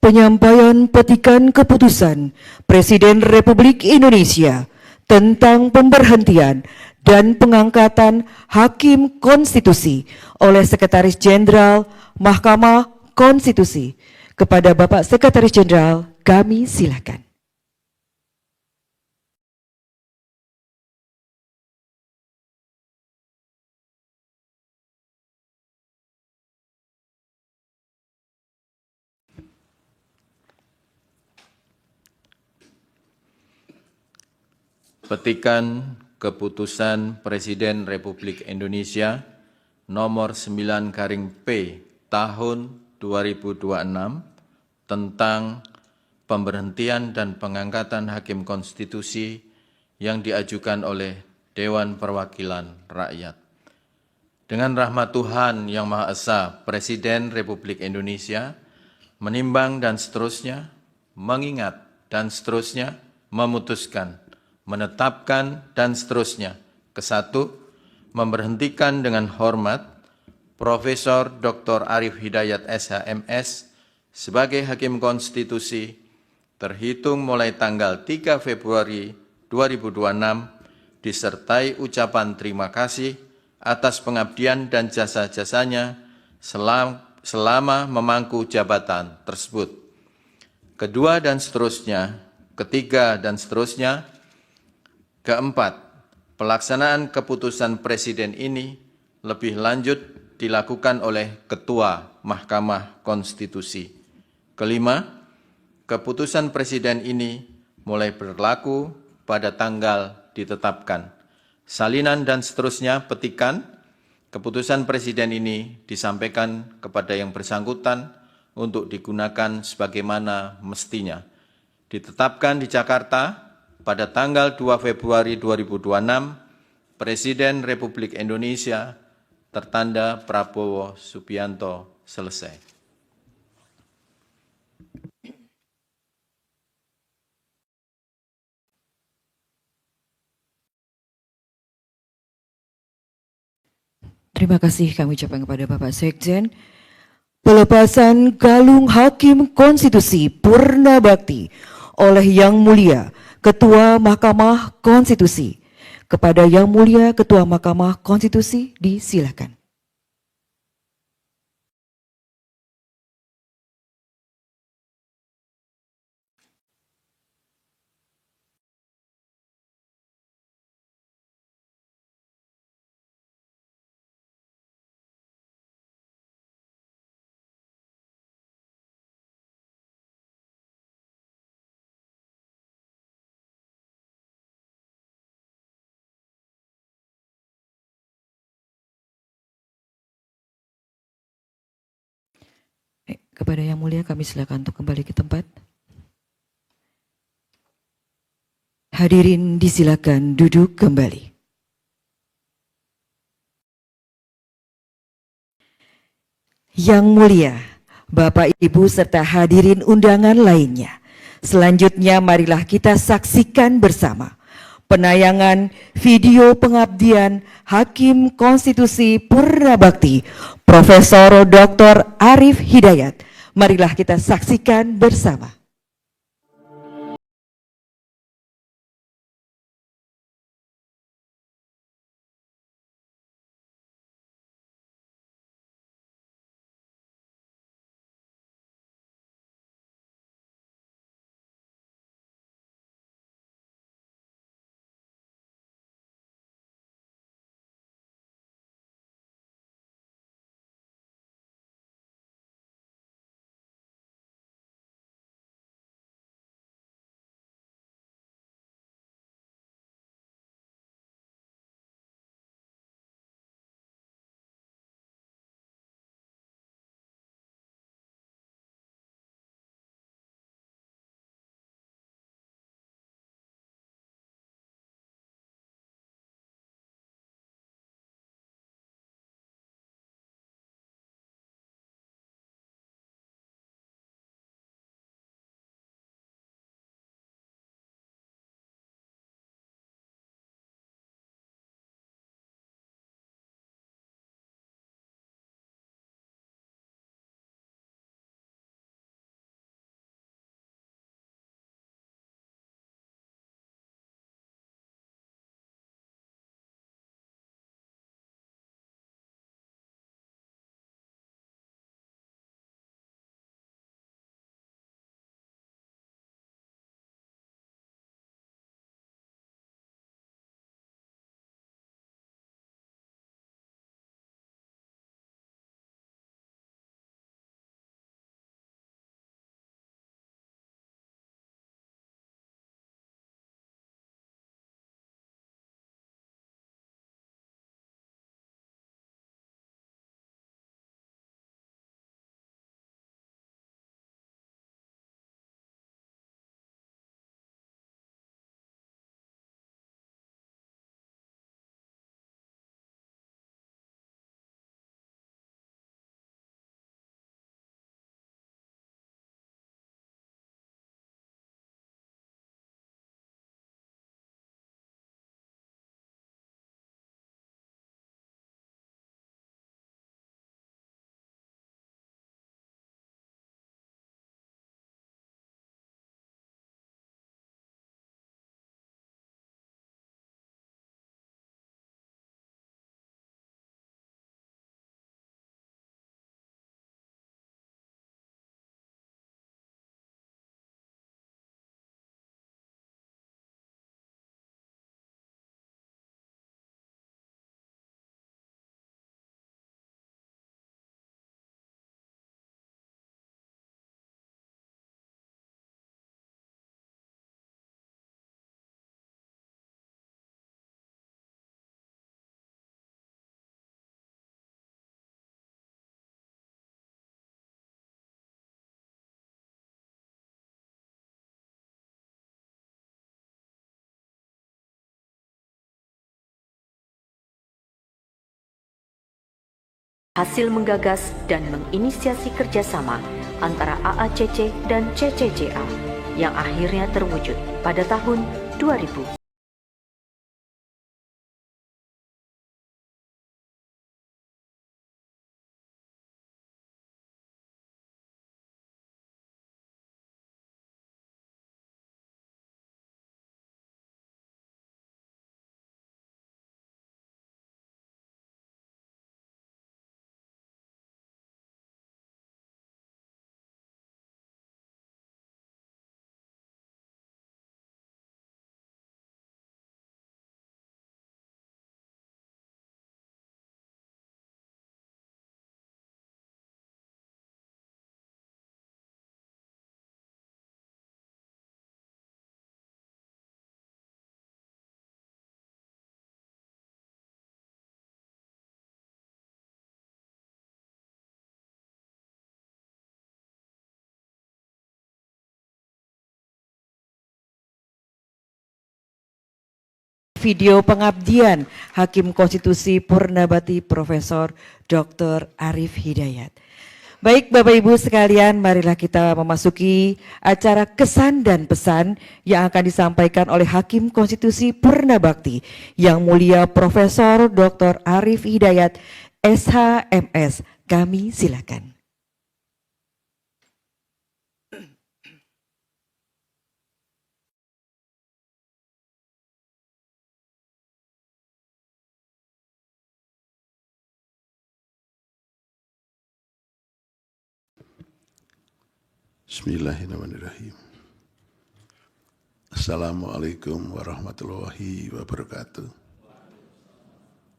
Penyampaian petikan keputusan Presiden Republik Indonesia tentang pemberhentian dan pengangkatan Hakim Konstitusi oleh Sekretaris Jenderal Mahkamah Konstitusi. Kepada Bapak Sekretaris Jenderal, kami silakan. Petikan Keputusan Presiden Republik Indonesia nomor 9/P tahun 2026 tentang pemberhentian dan pengangkatan Hakim Konstitusi yang diajukan oleh Dewan Perwakilan Rakyat. Dengan rahmat Tuhan Yang Maha Esa, Presiden Republik Indonesia menimbang dan seterusnya, mengingat dan seterusnya, memutuskan, menetapkan dan seterusnya. Kesatu, memberhentikan dengan hormat Profesor Dr. Arif Hidayat SHMS sebagai Hakim Konstitusi terhitung mulai tanggal 3 Februari 2026 disertai ucapan terima kasih atas pengabdian dan jasa-jasanya selama memangku jabatan tersebut. Kedua dan seterusnya, ketiga dan seterusnya. Keempat, pelaksanaan keputusan Presiden ini lebih lanjut dilakukan oleh Ketua Mahkamah Konstitusi. Kelima, keputusan Presiden ini mulai berlaku pada tanggal ditetapkan. Salinan dan seterusnya petikan, keputusan Presiden ini disampaikan kepada yang bersangkutan untuk digunakan sebagaimana mestinya. Ditetapkan di Jakarta pada tanggal 2 Februari 2026, Presiden Republik Indonesia tertanda Prabowo Subianto. Selesai. Terima kasih kami ucapkan kepada Bapak Sekjen. Pelepasan Galung Hakim Konstitusi Purna Bakti oleh Yang Mulia Ketua Mahkamah Konstitusi. Kepada Yang Mulia Ketua Mahkamah Konstitusi, disilakan. Kepada Yang Mulia kami silakan untuk kembali ke tempat. Hadirin disilakan duduk kembali. Yang Mulia, Bapak Ibu serta hadirin undangan lainnya. Selanjutnya marilah kita saksikan bersama penayangan video pengabdian Hakim Konstitusi Purna Bakti Profesor Dr. Arif Hidayat. Marilah kita saksikan bersama. hasil menggagas dan menginisiasi kerjasama antara AACC dan CCCA yang akhirnya terwujud pada tahun 2000. Video pengabdian Hakim Konstitusi Purnabakti Profesor Dr. Arief Hidayat. Baik Bapak Ibu sekalian, marilah kita memasuki acara kesan dan pesan yang akan disampaikan oleh Hakim Konstitusi Purnabakti yang mulia Profesor Dr. Arief Hidayat, SHMS. Kami silakan. Bismillahirrahmanirrahim. Assalamualaikum warahmatullahi wabarakatuh.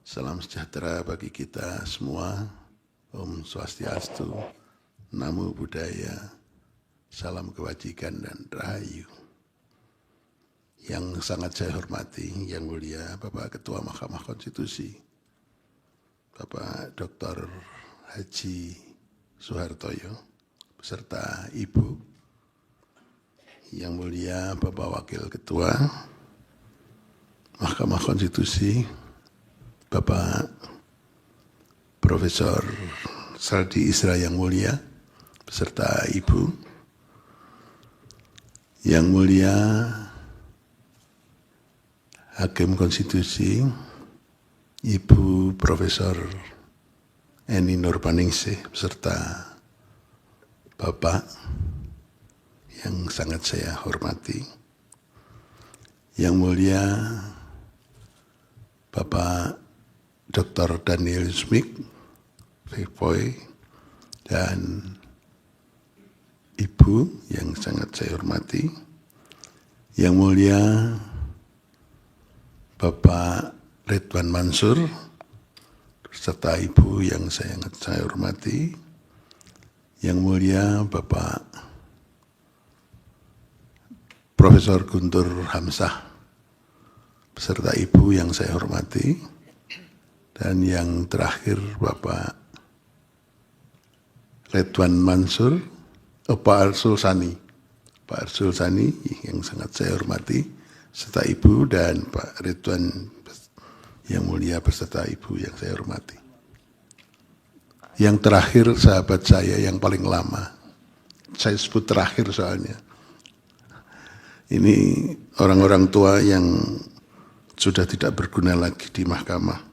Salam sejahtera bagi kita semua. Om Swastiastu, Namo Buddhaya, salam kebajikan dan rahayu. Yang sangat saya hormati, Yang Mulia Bapak Ketua Mahkamah Konstitusi, Bapak Dr. Haji Soehartojo, beserta Ibu, Yang Mulia Bapak Wakil Ketua Mahkamah Konstitusi, Bapak Profesor Saldi Isra yang mulia, beserta Ibu, Yang Mulia Hakim Konstitusi, Ibu Profesor Eni Nurbaningsih, beserta Bapak yang sangat saya hormati, Yang Mulia Bapak Dr. Daniel Smith, Viceroy, dan Ibu yang sangat saya hormati, Yang Mulia Bapak Ridwan Mansur, serta Ibu yang sangat saya hormati, Yang Mulia Bapak Profesor Guntur Hamzah, beserta Ibu yang saya hormati, dan yang terakhir Bapak Ridwan Mansur, Pak Arsul Sani yang sangat saya hormati, serta Ibu, dan Pak Ridwan yang mulia beserta Ibu yang saya hormati. Yang terakhir sahabat saya yang paling lama, saya sebut terakhir soalnya. Ini orang-orang tua yang sudah tidak berguna lagi di mahkamah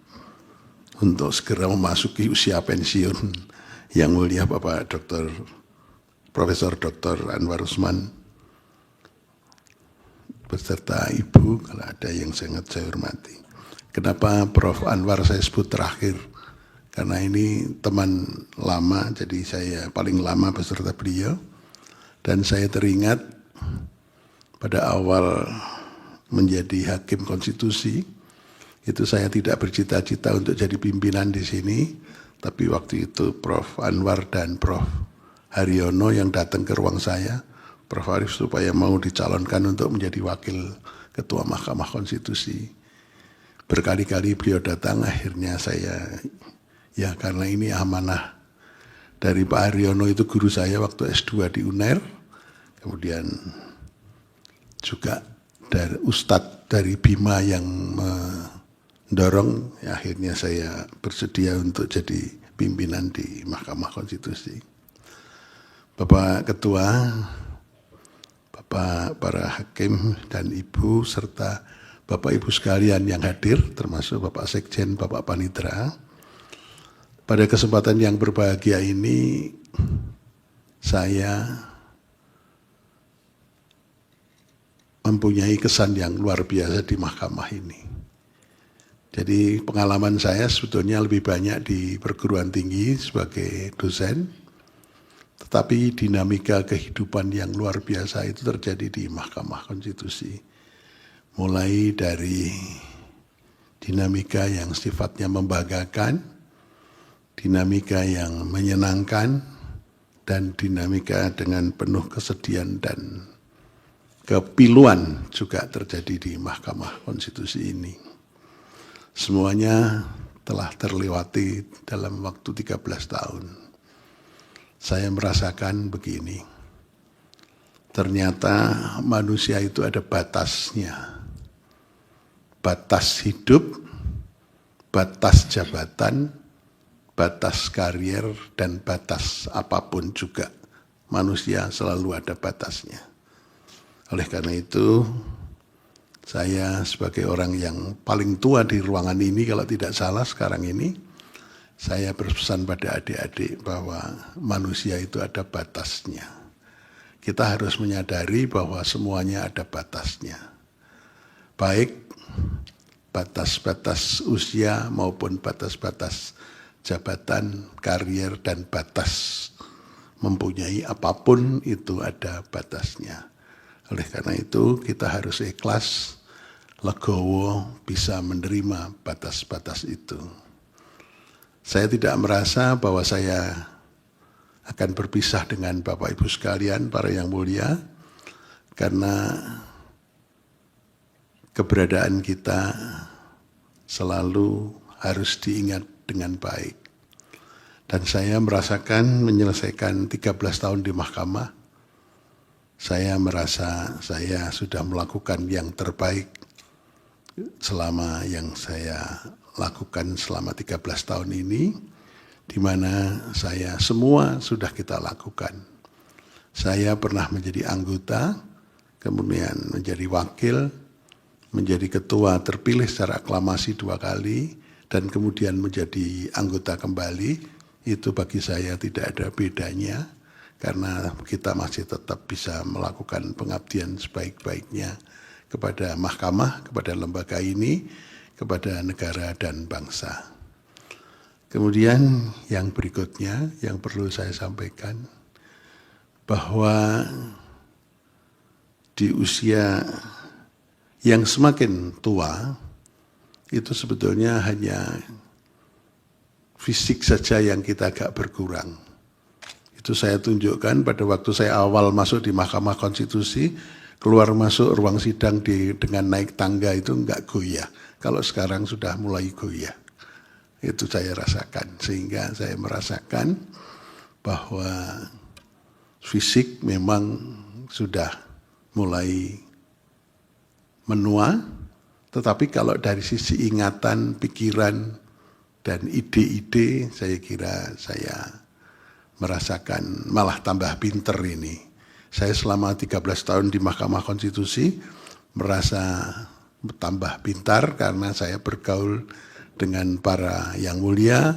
untuk segera memasuki usia pensiun, Yang Mulia Bapak Profesor Dr. Anwar Usman, beserta Ibu, kalau ada yang sangat saya hormati. Kenapa Prof. Anwar saya sebut terakhir? Karena ini teman lama, jadi saya paling lama beserta beliau. Dan saya teringat pada awal menjadi hakim konstitusi, itu saya tidak bercita-cita untuk jadi pimpinan di sini, tapi waktu itu Prof. Anwar dan Prof. Haryono yang datang ke ruang saya, Prof. Arief supaya mau dicalonkan untuk menjadi wakil ketua Mahkamah Konstitusi. Berkali-kali beliau datang, akhirnya saya, ya karena ini amanah dari Pak Haryono, itu guru saya waktu S2 di UNER, kemudian juga dari Ustadz dari Bima yang mendorong, ya akhirnya saya bersedia untuk jadi pimpinan di Mahkamah Konstitusi. Bapak Ketua, Bapak para hakim dan Ibu, serta Bapak Ibu sekalian yang hadir, termasuk Bapak Sekjen, Bapak Panitra. Pada kesempatan yang berbahagia ini, saya mempunyai kesan yang luar biasa di mahkamah ini. Jadi pengalaman saya sebetulnya lebih banyak di perguruan tinggi sebagai dosen, tetapi dinamika kehidupan yang luar biasa itu terjadi di Mahkamah Konstitusi. Mulai dari dinamika yang sifatnya membanggakan, dinamika yang menyenangkan, dan dinamika dengan penuh kesedihan dan kepiluan juga terjadi di Mahkamah Konstitusi ini. Semuanya telah terlewati dalam waktu 13 tahun. Saya merasakan begini, ternyata manusia itu ada batasnya. Batas hidup, batas jabatan, batas karier, dan batas apapun juga. Manusia selalu ada batasnya. Oleh karena itu, saya sebagai orang yang paling tua di ruangan ini, kalau tidak salah sekarang ini, saya berpesan pada adik-adik bahwa manusia itu ada batasnya. Kita harus menyadari bahwa semuanya ada batasnya. Baik batas-batas usia maupun batas-batas jabatan, karier, dan batas mempunyai apapun itu ada batasnya. Oleh karena itu kita harus ikhlas, legowo, bisa menerima batas-batas itu. Saya tidak merasa bahwa saya akan berpisah dengan Bapak Ibu sekalian, para yang mulia, karena keberadaan kita selalu harus diingat dengan baik. Dan saya merasakan menyelesaikan 13 tahun di mahkamah, saya merasa saya sudah melakukan yang terbaik selama yang saya lakukan selama 13 tahun ini, di mana saya semua sudah kita lakukan. Saya pernah menjadi anggota, kemudian menjadi wakil, menjadi ketua terpilih secara aklamasi 2 kali, dan kemudian menjadi anggota kembali. Itu bagi saya tidak ada bedanya, karena kita masih tetap bisa melakukan pengabdian sebaik-baiknya kepada mahkamah, kepada lembaga ini, kepada negara dan bangsa. Kemudian yang berikutnya yang perlu saya sampaikan, bahwa di usia yang semakin tua, itu sebetulnya hanya fisik saja yang kita agak berkurang. Itu saya tunjukkan pada waktu saya awal masuk di Mahkamah Konstitusi, keluar masuk ruang sidang dengan naik tangga itu enggak goyah. Kalau sekarang sudah mulai goyah. Itu saya rasakan. Sehingga saya merasakan bahwa fisik memang sudah mulai menua. Tetapi kalau dari sisi ingatan, pikiran, dan ide-ide, saya kira saya merasakan malah tambah pinter ini. Saya selama 13 tahun di Mahkamah Konstitusi merasa tambah pintar karena saya bergaul dengan para yang mulia,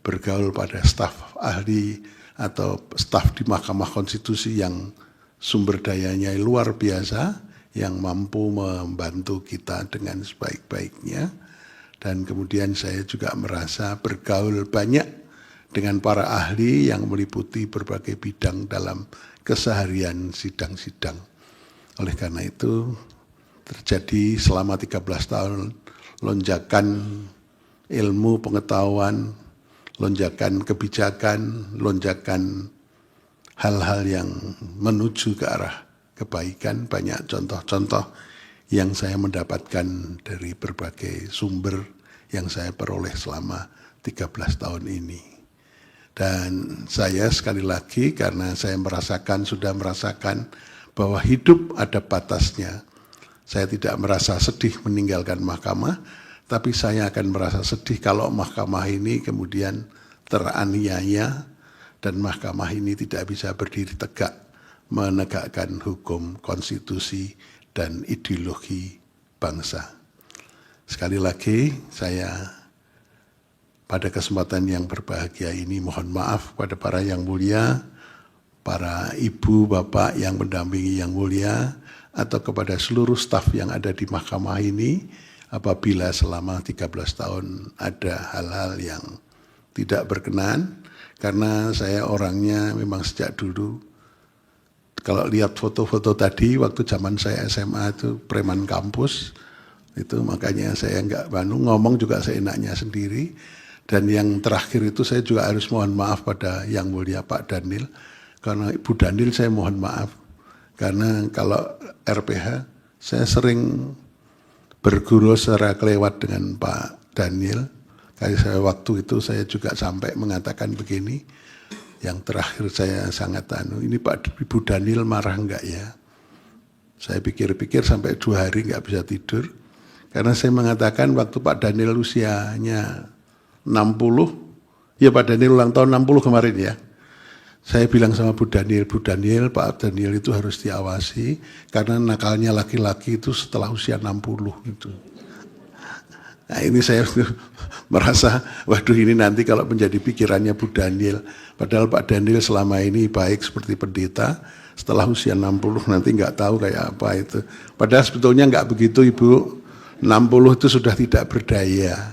bergaul pada staf ahli atau staf di Mahkamah Konstitusi yang sumber dayanya luar biasa, yang mampu membantu kita dengan sebaik-baiknya. Dan kemudian saya juga merasa bergaul banyak dengan para ahli yang meliputi berbagai bidang dalam keseharian sidang-sidang. Oleh karena itu, terjadi selama 13 tahun lonjakan ilmu pengetahuan, lonjakan kebijakan, lonjakan hal-hal yang menuju ke arah kebaikan. Banyak contoh-contoh yang saya mendapatkan dari berbagai sumber yang saya peroleh selama 13 tahun ini. Dan saya sekali lagi, karena saya sudah merasakan bahwa hidup ada batasnya, saya tidak merasa sedih meninggalkan mahkamah, tapi saya akan merasa sedih kalau mahkamah ini kemudian teraniaya dan mahkamah ini tidak bisa berdiri tegak menegakkan hukum, konstitusi, dan ideologi bangsa. Sekali lagi saya pada kesempatan yang berbahagia ini mohon maaf kepada para yang mulia, para ibu, bapak yang mendampingi yang mulia, atau kepada seluruh staf yang ada di mahkamah ini, apabila selama 13 tahun ada hal-hal yang tidak berkenan, karena saya orangnya memang sejak dulu, kalau lihat foto-foto tadi, waktu zaman saya SMA itu preman kampus, itu makanya saya enggak ngomong juga seenaknya sendiri. Dan yang terakhir itu saya juga harus mohon maaf pada yang mulia Pak Daniel, karena Ibu Daniel saya mohon maaf, karena kalau RPH saya sering berguru secara kelewat dengan Pak Daniel. Kayak saya waktu itu saya juga sampai mengatakan begini, yang terakhir saya sangat ini Pak Ibu Daniel marah enggak ya? Saya pikir-pikir sampai 2 hari enggak bisa tidur, karena saya mengatakan waktu Pak Daniel usianya 60, ya Pak Daniel ulang tahun 60 kemarin ya. Saya bilang sama Bu Daniel, Pak Daniel itu harus diawasi, karena nakalnya laki-laki itu setelah usia 60 itu. Nah ini saya merasa, waduh ini nanti kalau menjadi pikirannya Bu Daniel, padahal Pak Daniel selama ini baik seperti pendeta, setelah usia 60 nanti nggak tahu kayak apa itu. Padahal sebetulnya nggak begitu Ibu, 60 itu sudah tidak berdaya.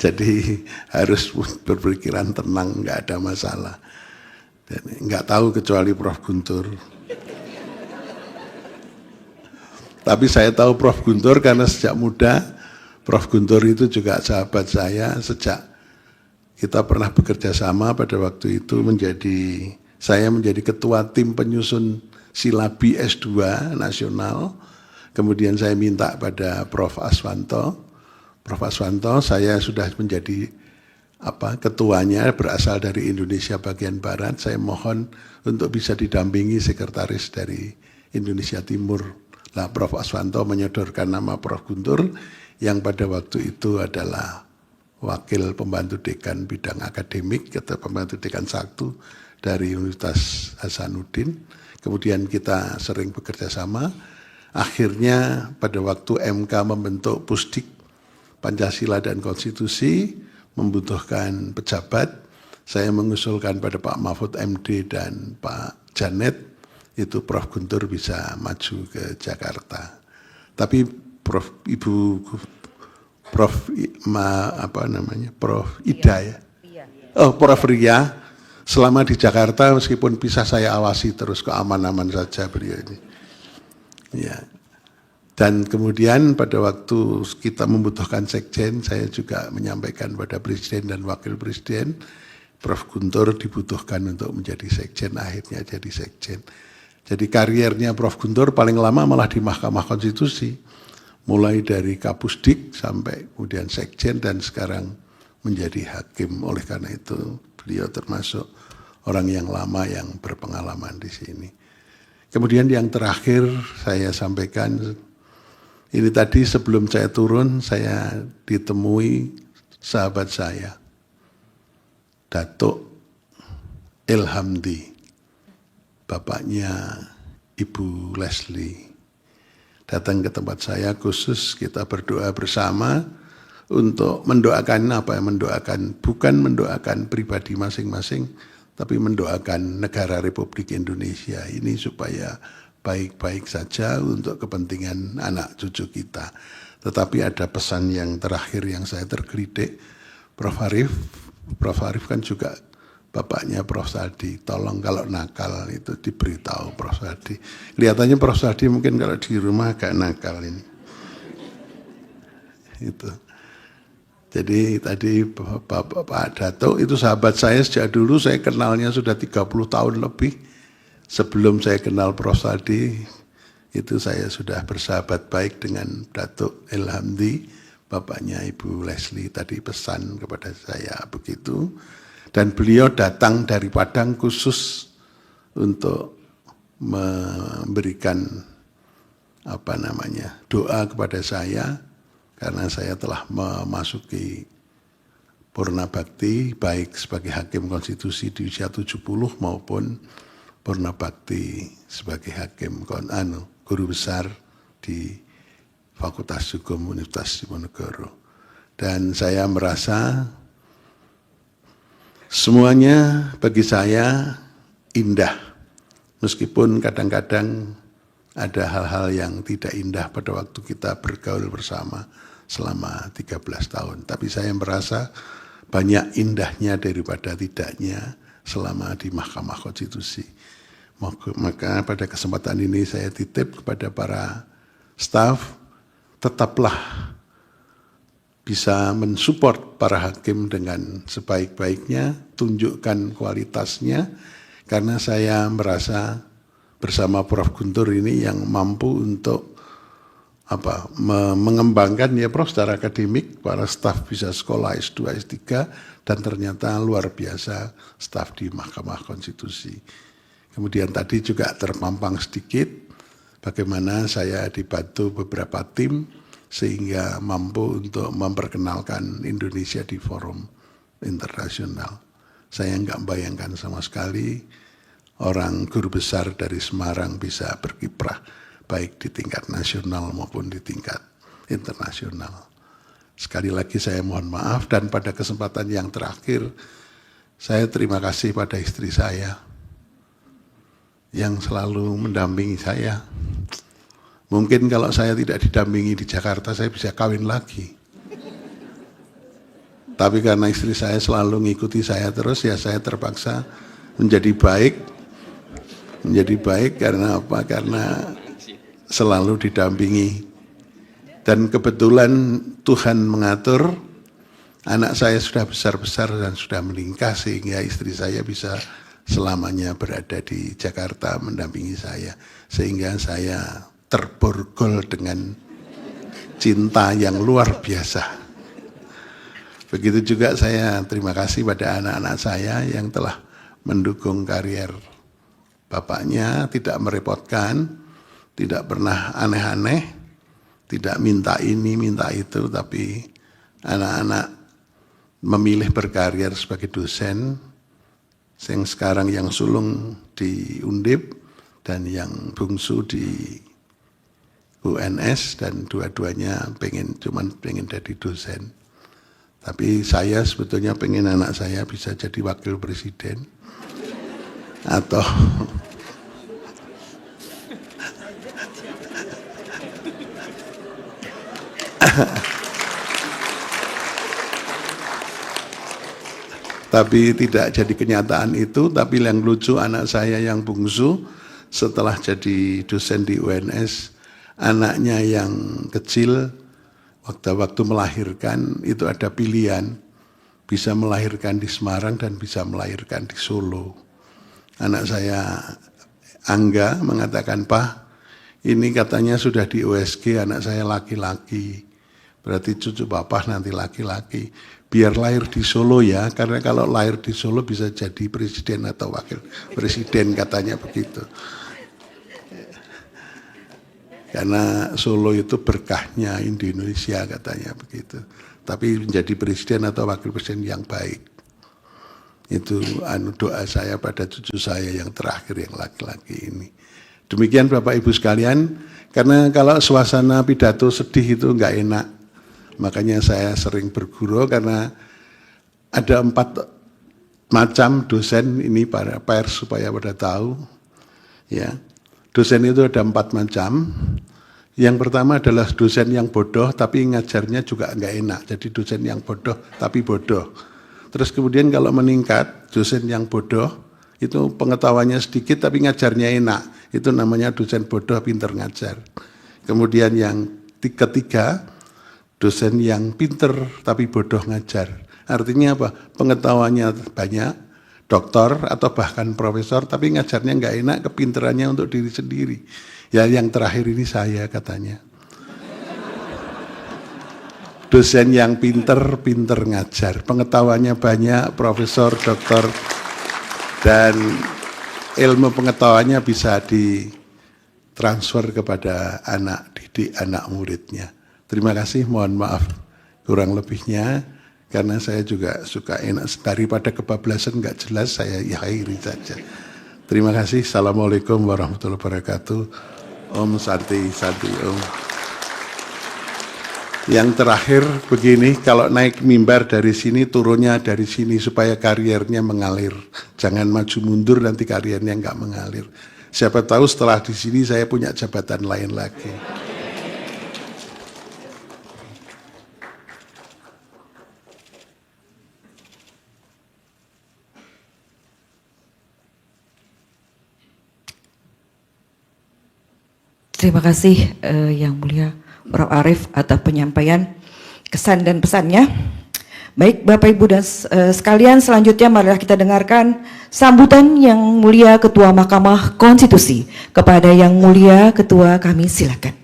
Jadi harus berpikiran tenang, nggak ada masalah. Dan nggak tahu kecuali Prof. Guntur. Tapi saya tahu Prof. Guntur karena sejak muda, Prof. Guntur itu juga sahabat saya sejak kita pernah bekerja sama pada waktu itu saya menjadi ketua tim penyusun silabi S2 nasional. Kemudian saya minta pada Prof. Aswanto, saya sudah menjadi ketuanya, berasal dari Indonesia bagian Barat. Saya mohon untuk bisa didampingi sekretaris dari Indonesia Timur. Nah, Prof. Aswanto menyodorkan nama Prof. Guntur yang pada waktu itu adalah wakil pembantu dekan bidang akademik atau pembantu dekan 1 dari Universitas Hasanuddin. Kemudian kita sering bekerja sama. Akhirnya pada waktu MK membentuk Pusdik Pancasila dan Konstitusi membutuhkan pejabat, saya mengusulkan pada Pak Mahfud MD dan Pak Janet, itu Prof. Guntur bisa maju ke Jakarta. Tapi Prof. Ida ya? Oh, Prof. Ria, selama di Jakarta meskipun bisa saya awasi terus, keaman-aman saja beliau ini. Ya. Dan kemudian pada waktu kita membutuhkan sekjen, saya juga menyampaikan pada Presiden dan Wakil Presiden, Prof. Guntur dibutuhkan untuk menjadi sekjen, akhirnya jadi sekjen. Jadi kariernya Prof. Guntur paling lama malah di Mahkamah Konstitusi, mulai dari Kapusdik sampai kemudian sekjen dan sekarang menjadi hakim. Oleh karena itu beliau termasuk orang yang lama yang berpengalaman di sini. Kemudian yang terakhir saya sampaikan, ini tadi sebelum saya turun, saya ditemui sahabat saya, Datuk Ilhamdi, bapaknya Ibu Leslie. Datang ke tempat saya khusus kita berdoa bersama untuk mendoakan bukan mendoakan pribadi masing-masing, tapi mendoakan negara Republik Indonesia ini supaya baik-baik saja untuk kepentingan anak cucu kita. Tetapi ada pesan yang terakhir yang saya tergelitik, Prof. Arif kan juga bapaknya Prof. Saldi, tolong kalau nakal itu diberitahu Prof. Saldi. Kelihatannya Prof. Saldi mungkin kalau di rumah agak nakal ini. Itu. Jadi tadi Pak Dato itu sahabat saya sejak dulu, saya kenalnya sudah 30 tahun lebih. Sebelum saya kenal Prof. Saldi, itu saya sudah bersahabat baik dengan Datuk Ilhamdi, bapaknya Ibu Leslie. Tadi pesan kepada saya begitu. Dan beliau datang dari Padang khusus untuk memberikan doa kepada saya, karena saya telah memasuki purna bakti baik sebagai hakim konstitusi di usia 70 maupun purna bakti sebagai hakim guru besar di Fakultas Hukum Universitas Diponegoro. Dan saya merasa semuanya bagi saya indah, meskipun kadang-kadang ada hal-hal yang tidak indah pada waktu kita bergaul bersama selama 13 tahun. Tapi saya merasa banyak indahnya daripada tidaknya selama di Mahkamah Konstitusi. Maka pada kesempatan ini saya titip kepada para staf, tetaplah bisa mensupport para hakim dengan sebaik-baiknya, tunjukkan kualitasnya, karena saya merasa bersama Prof. Guntur ini yang mampu untuk mengembangkan ya Prof secara akademik, para staf bisa sekolah S2, S3, dan ternyata luar biasa staf di Mahkamah Konstitusi. Kemudian tadi juga terpampang sedikit bagaimana saya dibantu beberapa tim sehingga mampu untuk memperkenalkan Indonesia di forum internasional. Saya nggak bayangkan sama sekali orang guru besar dari Semarang bisa berkiprah baik di tingkat nasional maupun di tingkat internasional. Sekali lagi saya mohon maaf, dan pada kesempatan yang terakhir saya terima kasih pada istri saya yang selalu mendampingi saya. Mungkin kalau saya tidak didampingi di Jakarta, saya bisa kawin lagi. Tapi karena istri saya selalu mengikuti saya terus, ya saya terpaksa menjadi baik. Menjadi baik karena apa? Karena selalu didampingi. Dan kebetulan Tuhan mengatur, anak saya sudah besar-besar dan sudah meningkat, sehingga istri saya bisa selamanya berada di Jakarta mendampingi saya. Sehingga saya terborgol dengan cinta yang luar biasa. Begitu juga saya terima kasih pada anak-anak saya yang telah mendukung karier bapaknya, tidak merepotkan, tidak pernah aneh-aneh, tidak minta ini, minta itu, tapi anak-anak memilih berkarier sebagai dosen, yang sekarang yang sulung di Undip dan yang bungsu di UNS, dan dua-duanya cuman pengen jadi dosen. Tapi saya sebetulnya pengen anak saya bisa jadi wakil presiden atau tapi tidak jadi kenyataan itu. Tapi yang lucu, anak saya yang bungsu setelah jadi dosen di UNS, anaknya yang kecil waktu melahirkan itu ada pilihan, bisa melahirkan di Semarang dan bisa melahirkan di Solo. Anak saya Angga mengatakan, "Pak, ini katanya sudah di USG, anak saya laki-laki, berarti cucu bapak nanti laki-laki. Biar lahir di Solo ya, karena kalau lahir di Solo bisa jadi presiden atau wakil presiden," katanya begitu. Karena Solo itu berkahnya Indonesia, katanya begitu. Tapi menjadi presiden atau wakil presiden yang baik. Itu doa saya pada cucu saya yang terakhir, yang laki-laki ini. Demikian Bapak Ibu sekalian, karena kalau suasana pidato sedih itu enggak enak. Makanya saya sering bergurau, karena ada 4 macam dosen ini para pers supaya pada tahu. Ya. Dosen itu ada 4 macam. Yang pertama adalah dosen yang bodoh tapi ngajarnya juga enggak enak. Jadi dosen yang bodoh tapi bodoh. Terus kemudian kalau meningkat, dosen yang bodoh itu pengetahuannya sedikit tapi ngajarnya enak. Itu namanya dosen bodoh pinter ngajar. Kemudian yang ketiga, dosen yang pinter tapi bodoh ngajar. Artinya apa? Pengetahuannya banyak, doktor atau bahkan profesor, tapi ngajarnya nggak enak, kepinterannya untuk diri sendiri. Ya yang terakhir ini saya katanya. Dosen yang pinter ngajar, pengetahuannya banyak, profesor, doktor, dan ilmu pengetahuannya bisa ditransfer kepada anak didik, anak muridnya. Terima kasih, mohon maaf kurang lebihnya. karena saya juga suka enak, daripada kebablasan nggak jelas saya akhiri saja. Terima kasih. Assalamualaikum warahmatullahi wabarakatuh. Om Santi Santi Om. Yang terakhir begini, kalau naik mimbar dari sini, turunnya dari sini supaya kariernya mengalir. Jangan maju mundur nanti kariernya nggak mengalir. Siapa tahu setelah di sini saya punya jabatan lain lagi. Terima kasih Yang Mulia Prof. Arief atas penyampaian kesan dan pesannya. Baik Bapak Ibu dan sekalian, selanjutnya marilah kita dengarkan sambutan Yang Mulia Ketua Mahkamah Konstitusi. Kepada Yang Mulia Ketua kami silakan.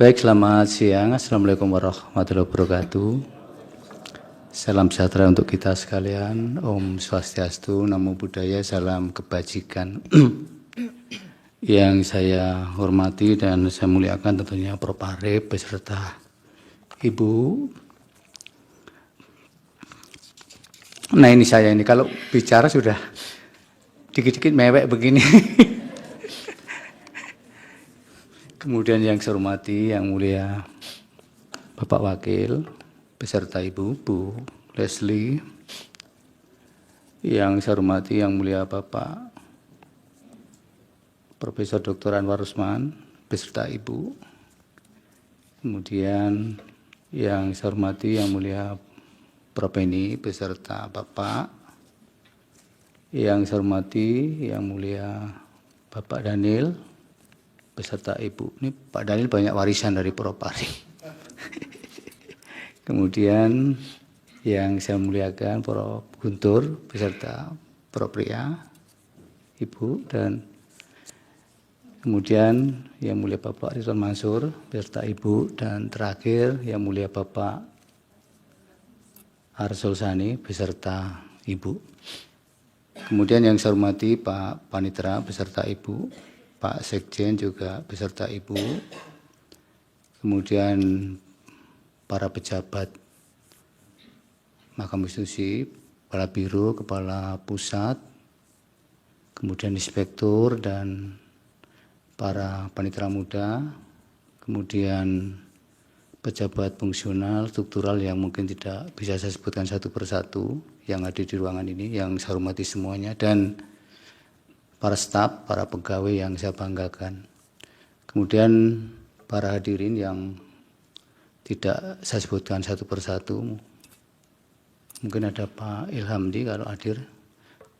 Baik, selamat siang. Assalamualaikum warahmatullahi wabarakatuh. Salam sejahtera untuk kita sekalian. Om Swastiastu, Namo Buddhaya, salam kebajikan. Yang saya hormati dan saya muliakan tentunya Prof. Arief beserta Ibu. Nah ini saya ini kalau bicara sudah dikit-dikit mewek begini. Kemudian yang saya hormati, Yang Mulia Bapak Wakil, beserta Ibu, Bu Leslie. Yang saya hormati, Yang Mulia Bapak Profesor Dr. Anwar Usman, beserta Ibu. Kemudian yang saya hormati, Yang Mulia Prof. Eni, beserta Bapak. Yang saya hormati, Yang Mulia Bapak Daniel, beserta Ibu. Ini Pak Daniel banyak warisan dari Prof. Arief. Kemudian yang saya muliakan Prof. Guntur beserta Prof. Ria, Ibu, dan kemudian Yang Mulia Bapak Ridwan Mansur beserta Ibu, dan terakhir Yang Mulia Bapak Arsul Sani beserta Ibu. Kemudian yang saya hormati Pak Panitera beserta Ibu, Pak Sekjen juga beserta Ibu, kemudian para pejabat Mahkamah Konstitusi, Kepala Biro, Kepala Pusat, kemudian Inspektur dan para panitera muda, kemudian pejabat fungsional, struktural yang mungkin tidak bisa saya sebutkan satu persatu yang ada di ruangan ini, yang saya hormati semuanya, dan para staf, para pegawai yang saya banggakan. Kemudian para hadirin yang tidak saya sebutkan satu persatu. Mungkin ada Pak Ilhamdi kalau hadir.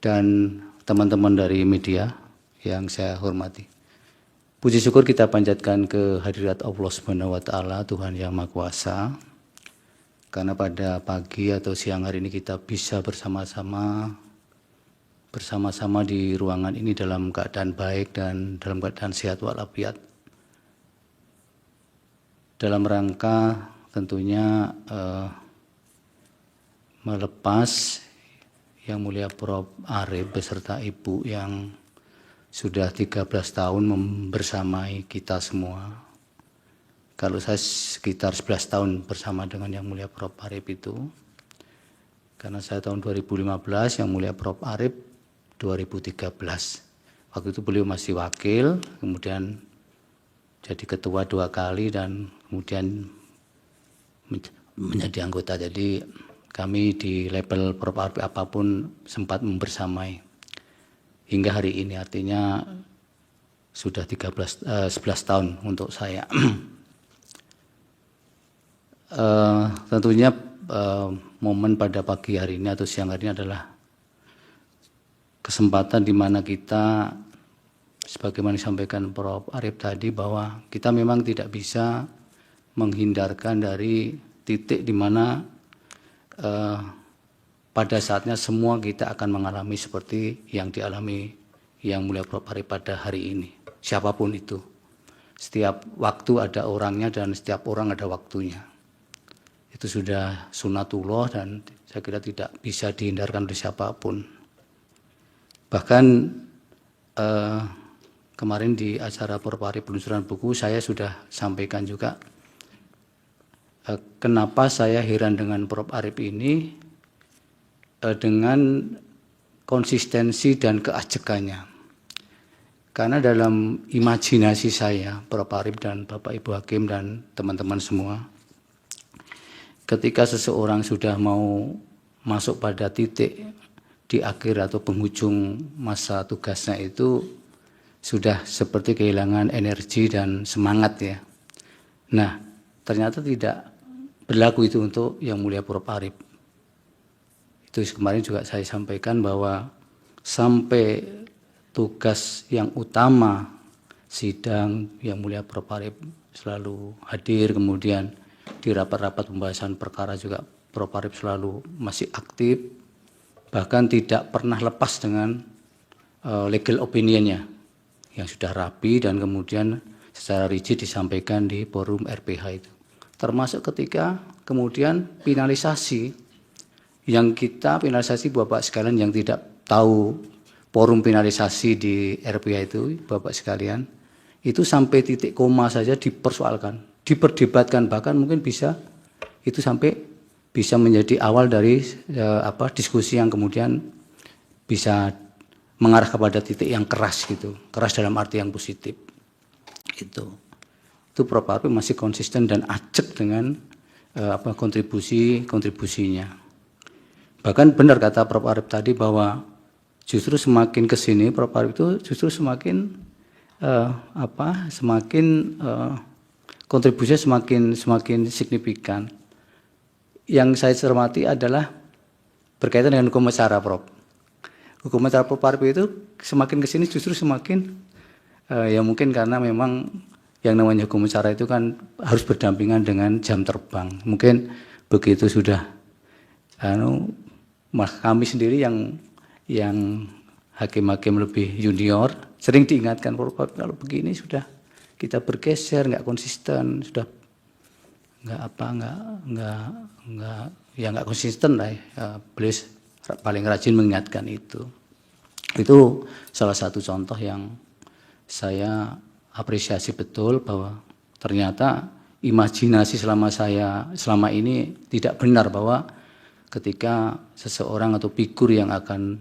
Dan teman-teman dari media yang saya hormati. Puji syukur kita panjatkan ke hadirat Allah Subhanahu wa Ta'ala, Tuhan Yang Maha Kuasa. Karena pada pagi atau siang hari ini kita bisa bersama-sama di ruangan ini dalam keadaan baik dan dalam keadaan sehat walafiat. Dalam rangka tentunya melepas Yang Mulia Prof. Arief beserta Ibu yang sudah 13 tahun bersamai kita semua. Kalau saya sekitar 11 tahun bersama dengan Yang Mulia Prof. Arief itu. Karena saya tahun 2015, Yang Mulia Prof. Arief 2013. Waktu itu beliau masih wakil, kemudian jadi ketua 2 kali dan kemudian menjadi anggota. Jadi kami di level Prof. Arief apapun sempat membersamai hingga hari ini, artinya sudah 11 tahun untuk saya. Tentunya momen pada pagi hari ini atau siang hari ini adalah kesempatan di mana kita, sebagaimana disampaikan Prof. Arief tadi, bahwa kita memang tidak bisa menghindarkan dari titik di mana pada saatnya semua kita akan mengalami seperti yang dialami Yang Mulia Prof. Arief pada hari ini. Siapapun itu. Setiap waktu ada orangnya dan setiap orang ada waktunya. itu sudah sunatullah dan saya kira tidak bisa dihindarkan oleh siapapun. Bahkan kemarin di acara Porparip peluncuran buku saya sudah sampaikan juga kenapa saya heran dengan Prof. Arip ini dengan konsistensi dan keajekannya. Karena dalam imajinasi saya, Prof. Arip dan Bapak Ibu Hakim dan teman-teman semua, ketika seseorang sudah mau masuk pada titik di akhir atau penghujung masa tugasnya itu sudah seperti kehilangan energi dan semangat ya. Nah, ternyata tidak berlaku itu untuk Yang Mulia Prof. Arip. Itu kemarin juga saya sampaikan bahwa sampai tugas yang utama sidang Yang Mulia Prof. Arip selalu hadir, kemudian di rapat-rapat pembahasan perkara juga Prof. Arip selalu masih aktif, bahkan tidak pernah lepas dengan legal opinion-nya yang sudah rapi dan kemudian secara rigid disampaikan di forum RPH itu. Termasuk ketika kemudian finalisasi yang finalisasi Bapak sekalian yang tidak tahu forum finalisasi di RPH itu, Bapak sekalian, itu sampai titik koma saja dipersoalkan, diperdebatkan, bahkan mungkin bisa itu sampai bisa menjadi awal dari diskusi yang kemudian bisa mengarah kepada titik yang keras gitu, keras dalam arti yang positif. Itu Prof. Arip masih konsisten dan ajak dengan kontribusinya. Bahkan benar kata Prof. Arip tadi bahwa justru semakin ke sini Prof. Arip itu justru semakin kontribusinya semakin signifikan. Yang saya cermati adalah berkaitan dengan hukum acara, Prof. Hukum acara Prof. Arip itu semakin ke sini justru semakin ya mungkin karena memang yang namanya hukum acara itu kan harus berdampingan dengan jam terbang. Mungkin begitu sudah kami sendiri yang hakim-hakim lebih junior sering diingatkan Prof. Kalau begini sudah kita bergeser, nggak konsisten, sudah nggak konsisten lah. Beliau paling rajin mengingatkan itu. Itu salah satu contoh yang saya apresiasi betul bahwa ternyata imajinasi selama ini tidak benar bahwa ketika seseorang atau figur yang akan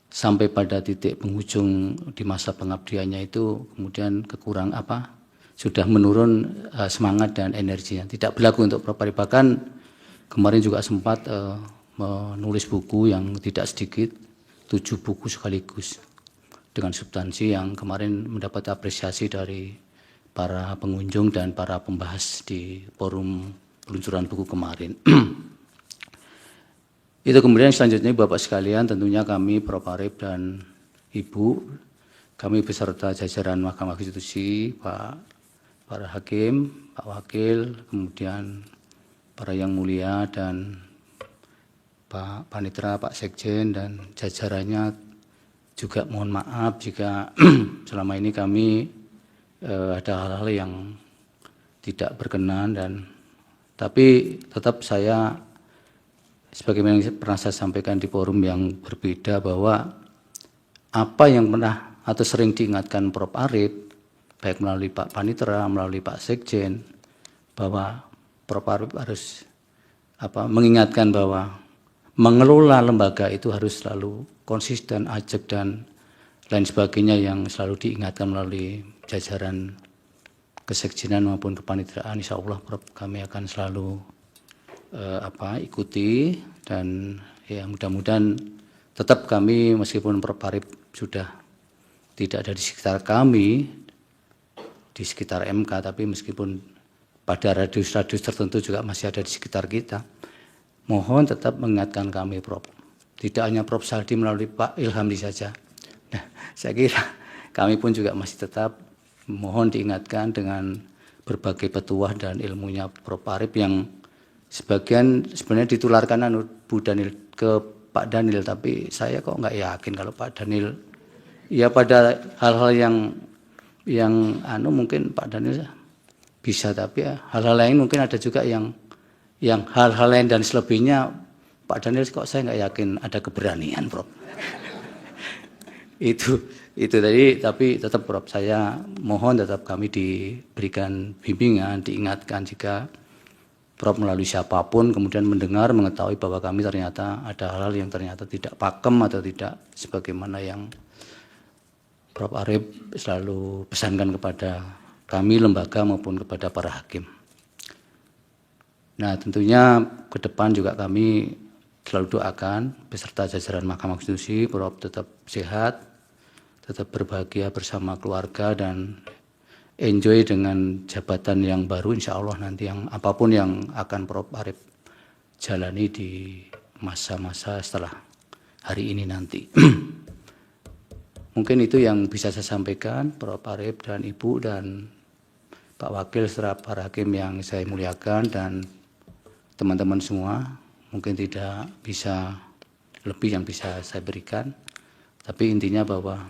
sampai pada titik penghujung di masa pengabdiannya itu kemudian sudah menurun semangat dan energinya. Tidak berlaku untuk Prof. Arip. Bahkan kemarin juga sempat menulis buku yang tidak sedikit, 7 buku sekaligus dengan substansi yang kemarin mendapat apresiasi dari para pengunjung dan para pembahas di forum peluncuran buku kemarin. Itu kemudian selanjutnya Bapak sekalian, tentunya kami Prof. Arip dan Ibu, kami beserta jajaran Mahkamah Konstitusi, para hakim, Pak Wakil, kemudian para yang mulia dan Pak Panitera, Pak Sekjen dan jajarannya juga mohon maaf jika selama ini kami ada hal-hal yang tidak berkenan tapi tetap saya sebagaimana yang pernah saya sampaikan di forum yang berbeda bahwa apa yang pernah atau sering diingatkan Prof. Arip baik melalui Pak Panitera, melalui Pak Sekjen, bahwa Prof. Arip harus mengingatkan bahwa mengelola lembaga itu harus selalu konsisten, ajak dan lain sebagainya yang selalu diingatkan melalui jajaran kesekjenan maupun kepaniteraan. Insya Allah Prof. kami akan selalu ikuti dan ya mudah-mudahan tetap kami meskipun Prof. Arip sudah tidak ada di sekitar kami, di sekitar MK, tapi meskipun pada radius-radius tertentu juga masih ada di sekitar kita, mohon tetap mengingatkan kami Prof. Tidak hanya Prof. Saldi melalui Pak Ilhamdi saja. Nah, saya kira kami pun juga masih tetap mohon diingatkan dengan berbagai petuah dan ilmunya Prof. Arip yang sebagian sebenarnya ditularkan Bu Daniel ke Pak Daniel, tapi saya kok nggak yakin kalau Pak Daniel ya pada hal-hal yang mungkin Pak Daniel bisa, tapi hal-hal lain mungkin ada juga yang hal-hal lain dan selebihnya Pak Daniel kok saya nggak yakin ada keberanian, Prof. itu tadi, tapi tetap Prof, saya mohon tetap kami diberikan bimbingan, diingatkan jika Prof melalui siapapun kemudian mendengar, mengetahui bahwa kami ternyata ada hal-hal yang ternyata tidak pakem atau tidak sebagaimana yang Prof Arif selalu pesankan kepada kami lembaga maupun kepada para hakim. Nah, tentunya ke depan juga kami selalu doakan beserta jajaran Mahkamah Konstitusi, Prof tetap sehat, tetap berbahagia bersama keluarga dan enjoy dengan jabatan yang baru, insya Allah nanti yang apapun yang akan Prof Arif jalani di masa-masa setelah hari ini nanti. Mungkin itu yang bisa saya sampaikan, Prof Arif dan Ibu dan Pak Wakil serta para hakim yang saya muliakan dan teman-teman semua. Mungkin tidak bisa lebih yang bisa saya berikan, tapi intinya bahwa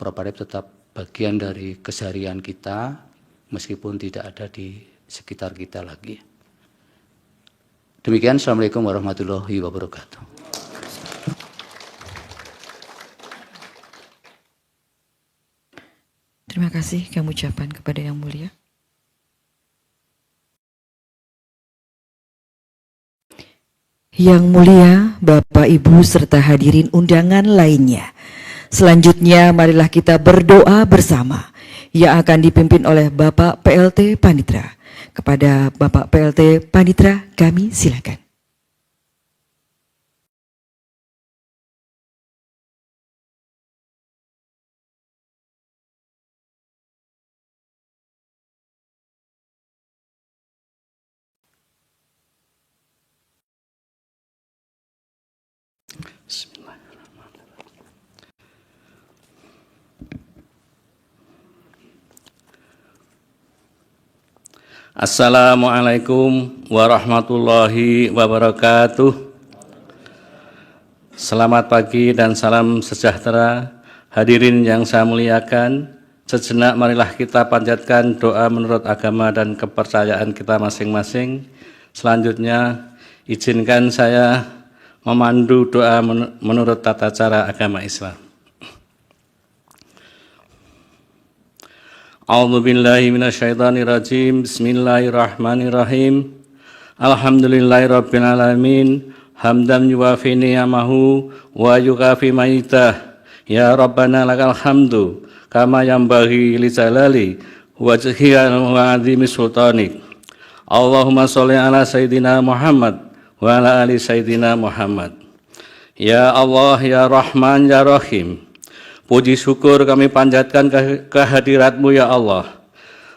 Prof Arif tetap bagian dari keseharian kita meskipun tidak ada di sekitar kita lagi. Demikian, Assalamualaikum warahmatullahi wabarakatuh. Terima kasih kami ucapkan kepada Yang Mulia. Yang Mulia, Bapak, Ibu, serta hadirin undangan lainnya. Selanjutnya marilah kita berdoa bersama yang akan dipimpin oleh Bapak PLT Panitra. Kepada Bapak PLT Panitra kami silakan. Assalamualaikum warahmatullahi wabarakatuh. Selamat pagi dan salam sejahtera. Hadirin yang saya muliakan, sejenak marilah kita panjatkan doa menurut agama dan kepercayaan kita masing-masing. Selanjutnya izinkan saya memandu doa menurut tata cara agama Islam. A'udzubillahi minasyaitonirrajim. Bismillahirrahmanirrahim. Alhamdulillahirabbil alamin. Hamdan yuwafi ni'amahu wa yukafi maitah. Ya Rabbana lakal hamdu kama yanbaghi li jalali wajhi wa 'azimi sultanik. Allahumma sholli ala sayidina Muhammad wa ala ali sayidina Muhammad. Ya Allah, ya Rahman, ya Rahim. Puji syukur kami panjatkan kehadirat-Mu ya Allah,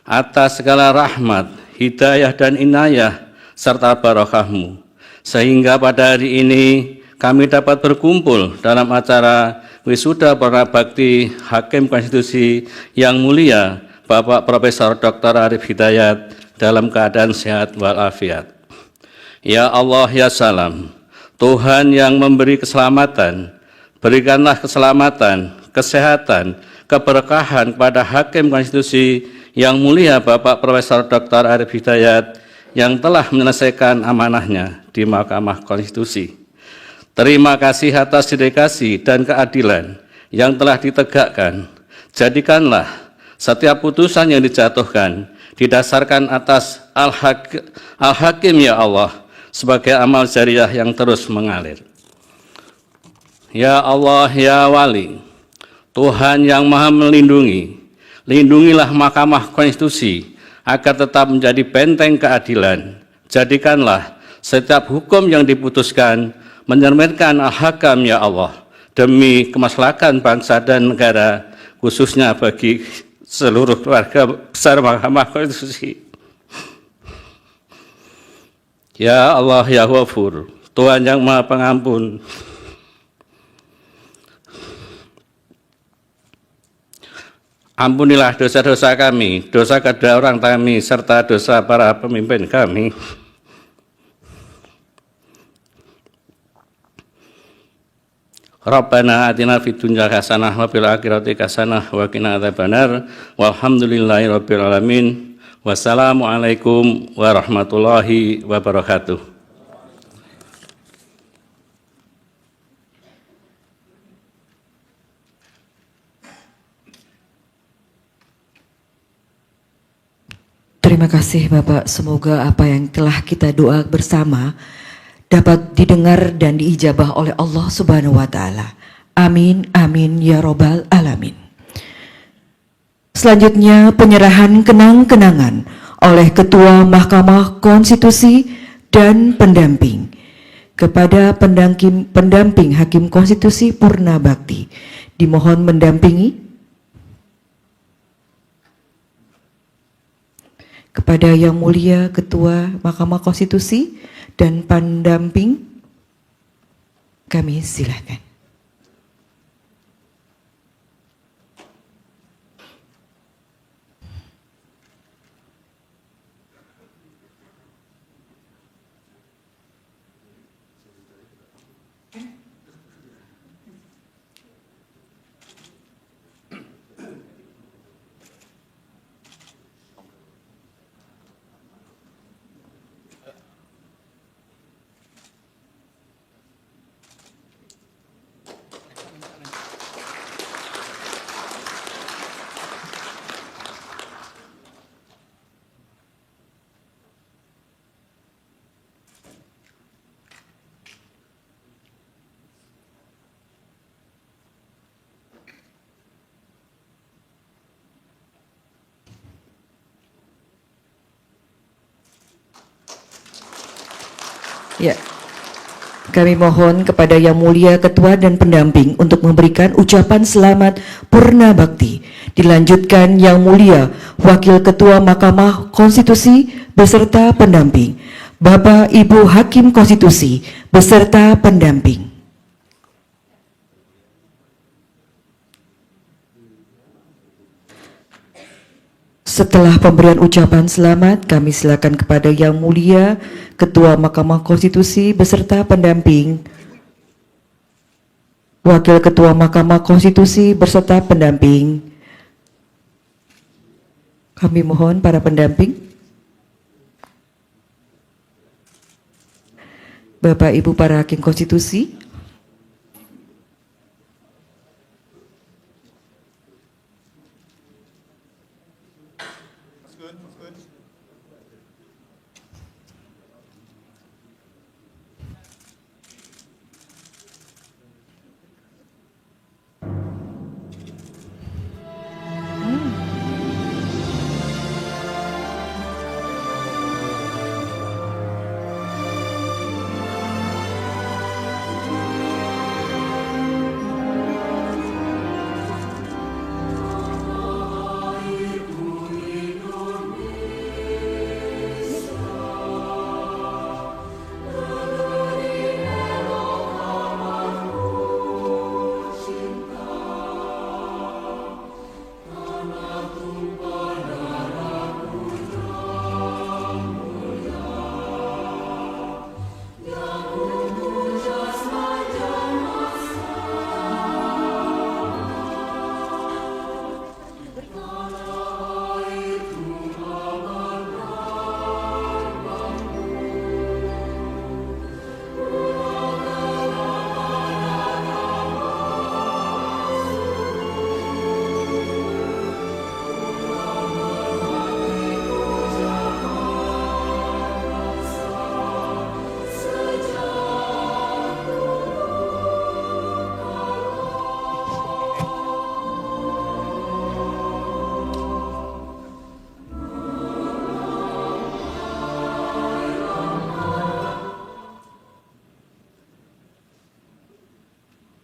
atas segala rahmat, hidayah dan inayah, serta barokah-Mu. Sehingga pada hari ini kami dapat berkumpul dalam acara Wisuda Purna Bakti Hakim Konstitusi yang mulia Bapak Profesor Dr. Arif Hidayat dalam keadaan sehat walafiat. Ya Allah, ya Salam, Tuhan yang memberi keselamatan, berikanlah keselamatan, kesehatan, keberkahan kepada Hakim Konstitusi yang mulia Bapak Profesor Dr. Arif Hidayat yang telah menyelesaikan amanahnya di Mahkamah Konstitusi. Terima kasih atas dedikasi dan keadilan yang telah ditegakkan. Jadikanlah setiap putusan yang dijatuhkan didasarkan atas Al-Hakim ya Allah sebagai amal jariah yang terus mengalir. Ya Allah, ya Wali, Tuhan yang Maha Melindungi, lindungilah Mahkamah Konstitusi agar tetap menjadi benteng keadilan. Jadikanlah setiap hukum yang diputuskan menyerminkan Al-Hakam ya Allah, demi kemaslahatan bangsa dan negara, khususnya bagi seluruh keluarga besar Mahkamah Konstitusi. Ya Allah, ya Ghafur, Tuhan yang Maha Pengampun, ampunilah dosa-dosa kami, dosa kedua orang kami, serta dosa para pemimpin kami. Rabbana atina fid dunya hasanah wa fil akhirati hasanah wa qina adzabannar. Walhamdulillahirabbil alamin. Wassalamualaikum warahmatullahi wabarakatuh. Terima kasih Bapak, semoga apa yang telah kita doa bersama dapat didengar dan diijabah oleh Allah Subhanahu wa Ta'ala. Amin, amin ya Robbal Alamin. Selanjutnya penyerahan kenang-kenangan oleh Ketua Mahkamah Konstitusi dan pendamping kepada pendamping Hakim Konstitusi Purna Bakti. Dimohon mendampingi. Kepada Yang Mulia Ketua Mahkamah Konstitusi dan pendamping, kami silakan. Ya, kami mohon kepada Yang Mulia Ketua dan pendamping untuk memberikan ucapan selamat Purna Bakti. Dilanjutkan Yang Mulia Wakil Ketua Mahkamah Konstitusi beserta pendamping, Bapak Ibu Hakim Konstitusi beserta pendamping. Setelah pemberian ucapan selamat, kami silakan kepada Yang Mulia Ketua Mahkamah Konstitusi beserta pendamping, Wakil Ketua Mahkamah Konstitusi beserta pendamping. Kami mohon para pendamping, Bapak Ibu para Hakim Konstitusi,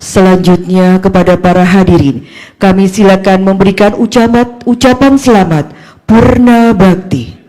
selanjutnya kepada para hadirin, kami silakan memberikan ucapan selamat Purna Bakti.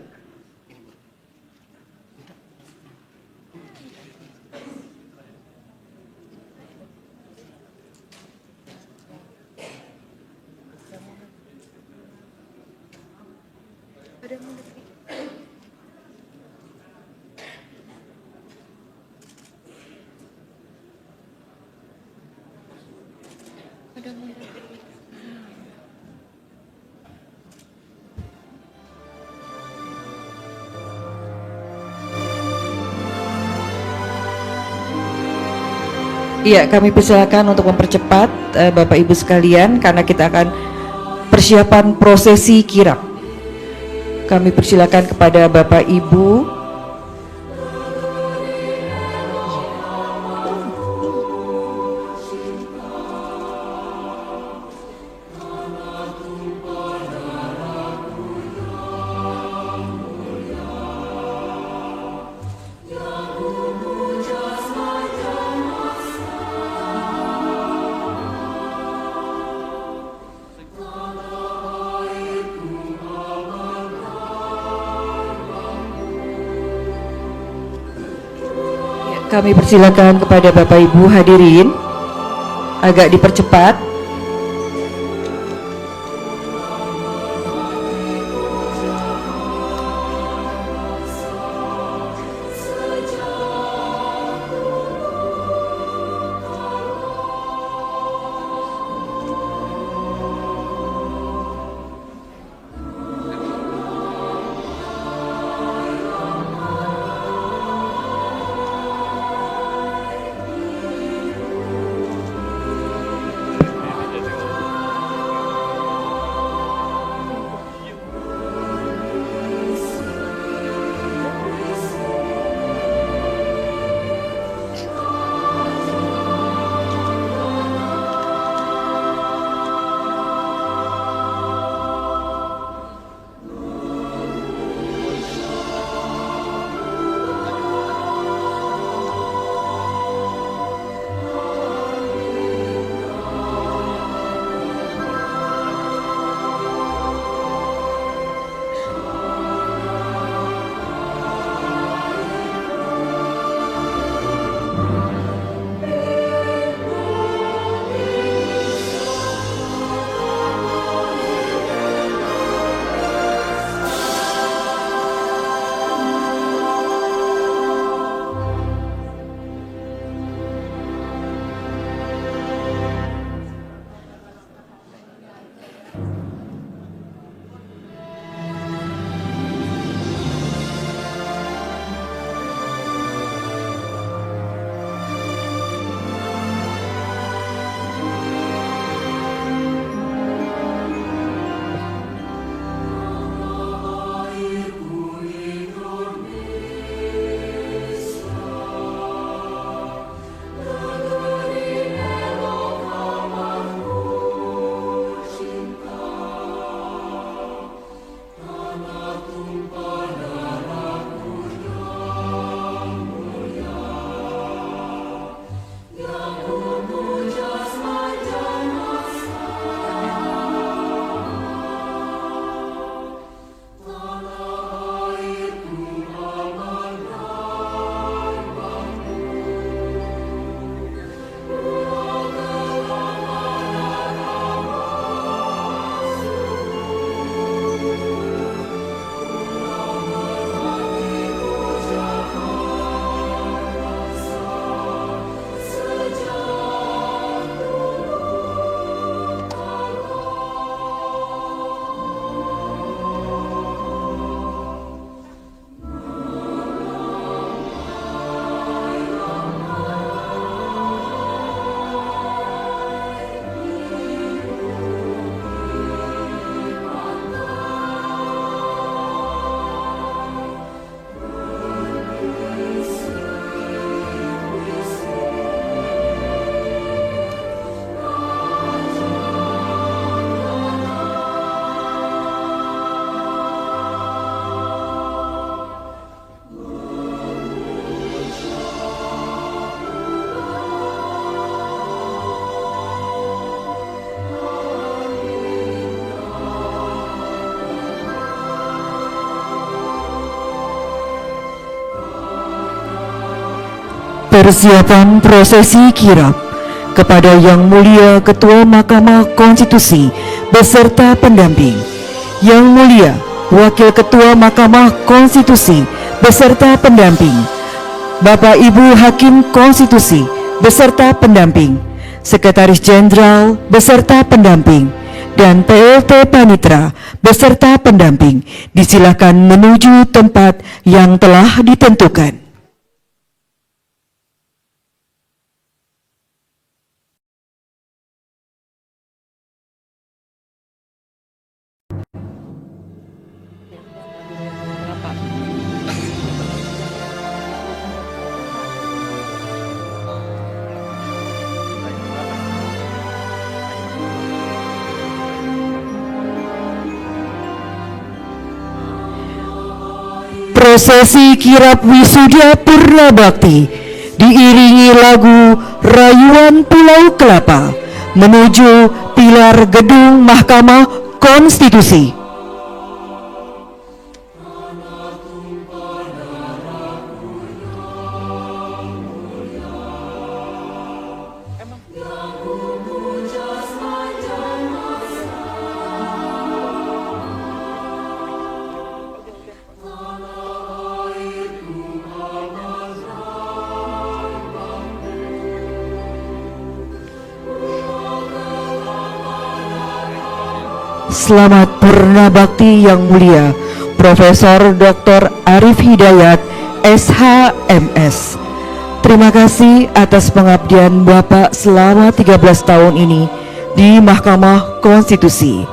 Iya, kami persilakan untuk mempercepat Bapak Ibu sekalian karena kita akan persiapan prosesi kirap. Kami persilakan kepada Bapak Ibu. Kami persilakan kepada Bapak Ibu hadirin agak dipercepat. Persiapan prosesi kirap kepada Yang Mulia Ketua Mahkamah Konstitusi beserta pendamping, Yang Mulia Wakil Ketua Mahkamah Konstitusi beserta pendamping, Bapak Ibu Hakim Konstitusi beserta pendamping, Sekretaris Jenderal beserta pendamping, dan PLT Panitra beserta pendamping disilakan menuju tempat yang telah ditentukan. prosesi kirap wisuda Purna Bakti diiringi lagu Rayuan Pulau Kelapa menuju pilar gedung Mahkamah Konstitusi. Selamat Purna Bakti yang mulia Profesor Dr. Arif Hidayat SHMS. Terima kasih atas pengabdian Bapak selama 13 tahun ini di Mahkamah Konstitusi.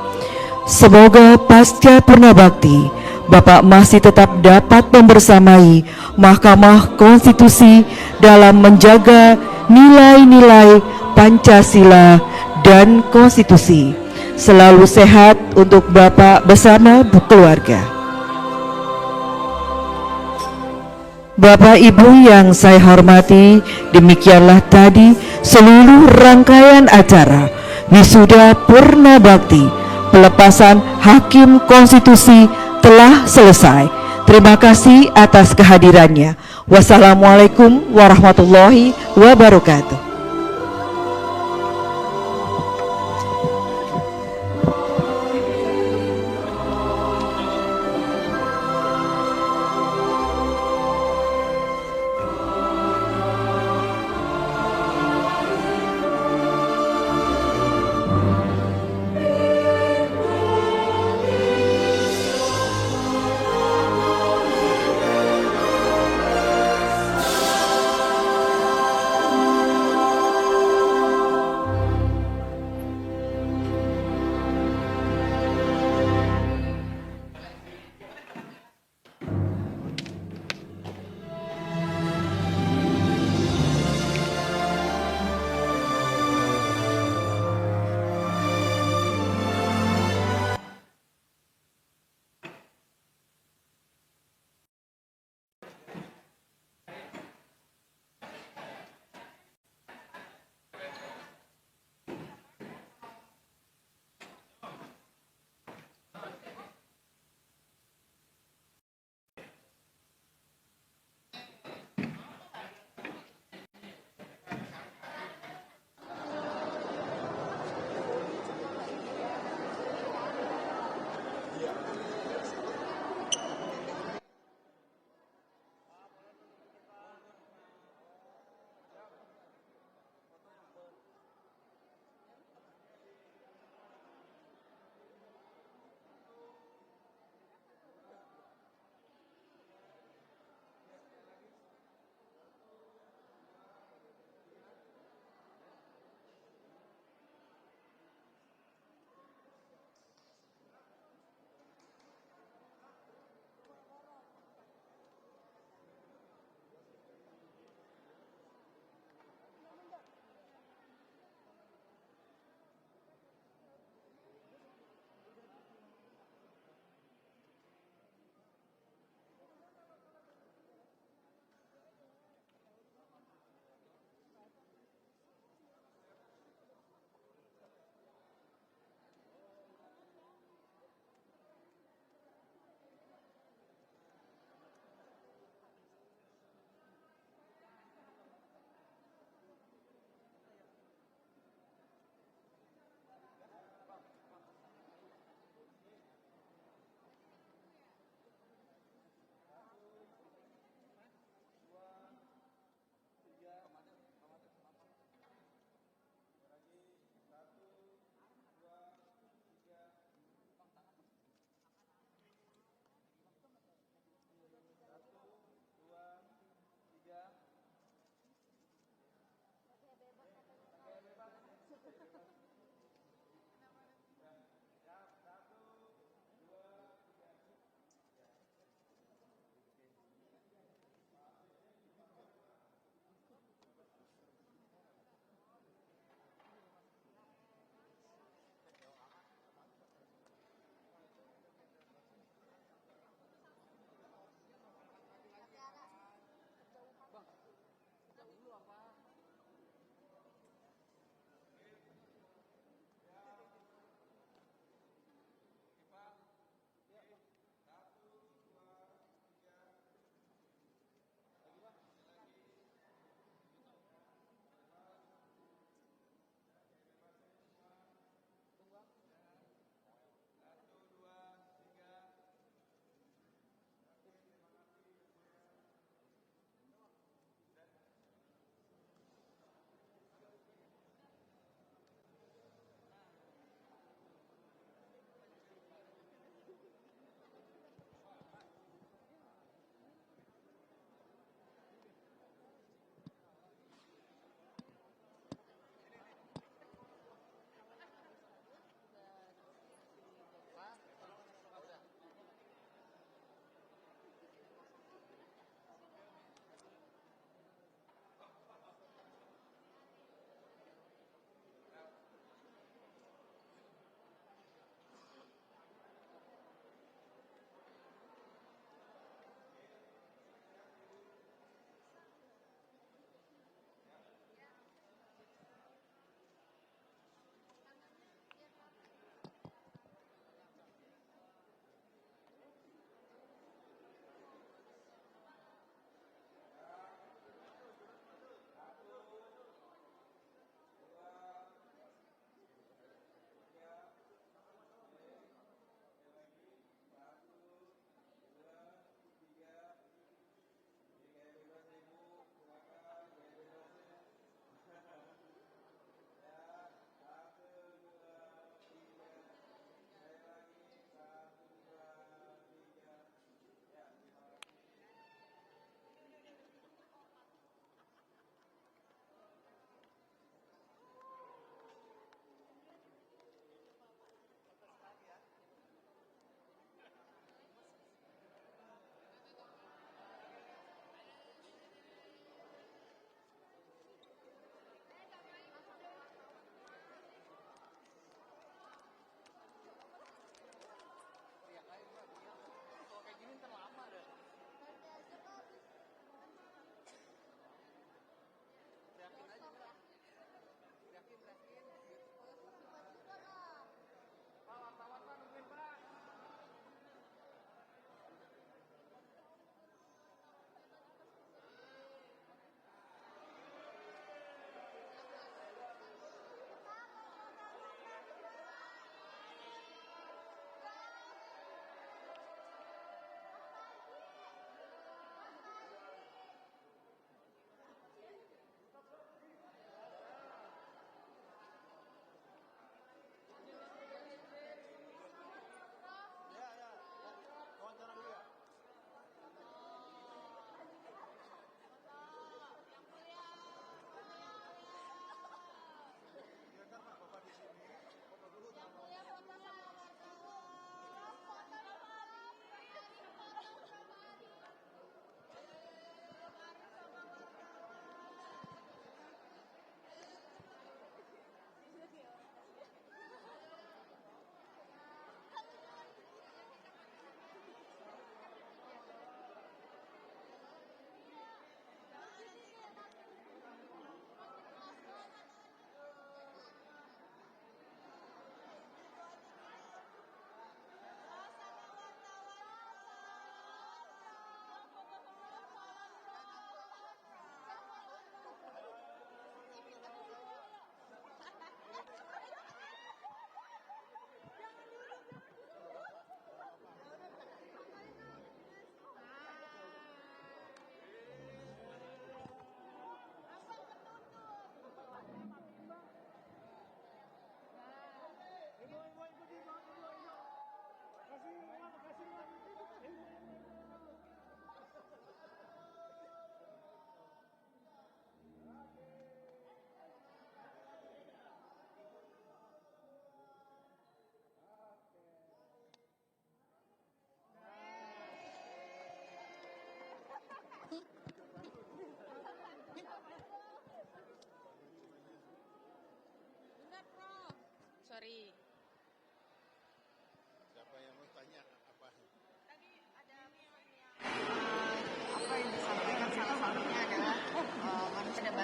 Semoga pasca Purna Bakti Bapak masih tetap dapat membersamai Mahkamah Konstitusi dalam menjaga nilai-nilai Pancasila dan Konstitusi. Selalu sehat untuk Bapak bersama keluarga. Bapak Ibu yang saya hormati, demikianlah tadi seluruh rangkaian acara Wisuda Purna Bakti pelepasan Hakim Konstitusi telah selesai. Terima kasih atas kehadirannya. Wassalamualaikum warahmatullahi wabarakatuh.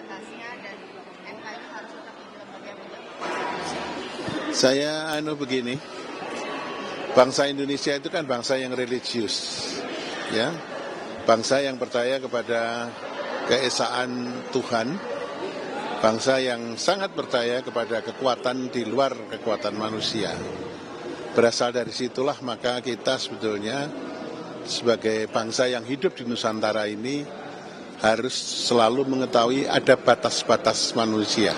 batasnya dan MK itu harus tetap menjadi lembaga yang menjaga. Saya begini, bangsa Indonesia itu kan bangsa yang religius, ya, bangsa yang percaya kepada keesaan Tuhan, bangsa yang sangat percaya kepada kekuatan di luar kekuatan manusia. Berasal dari situlah maka kita sebetulnya sebagai bangsa yang hidup di Nusantara ini harus selalu mengetahui ada batas-batas manusia.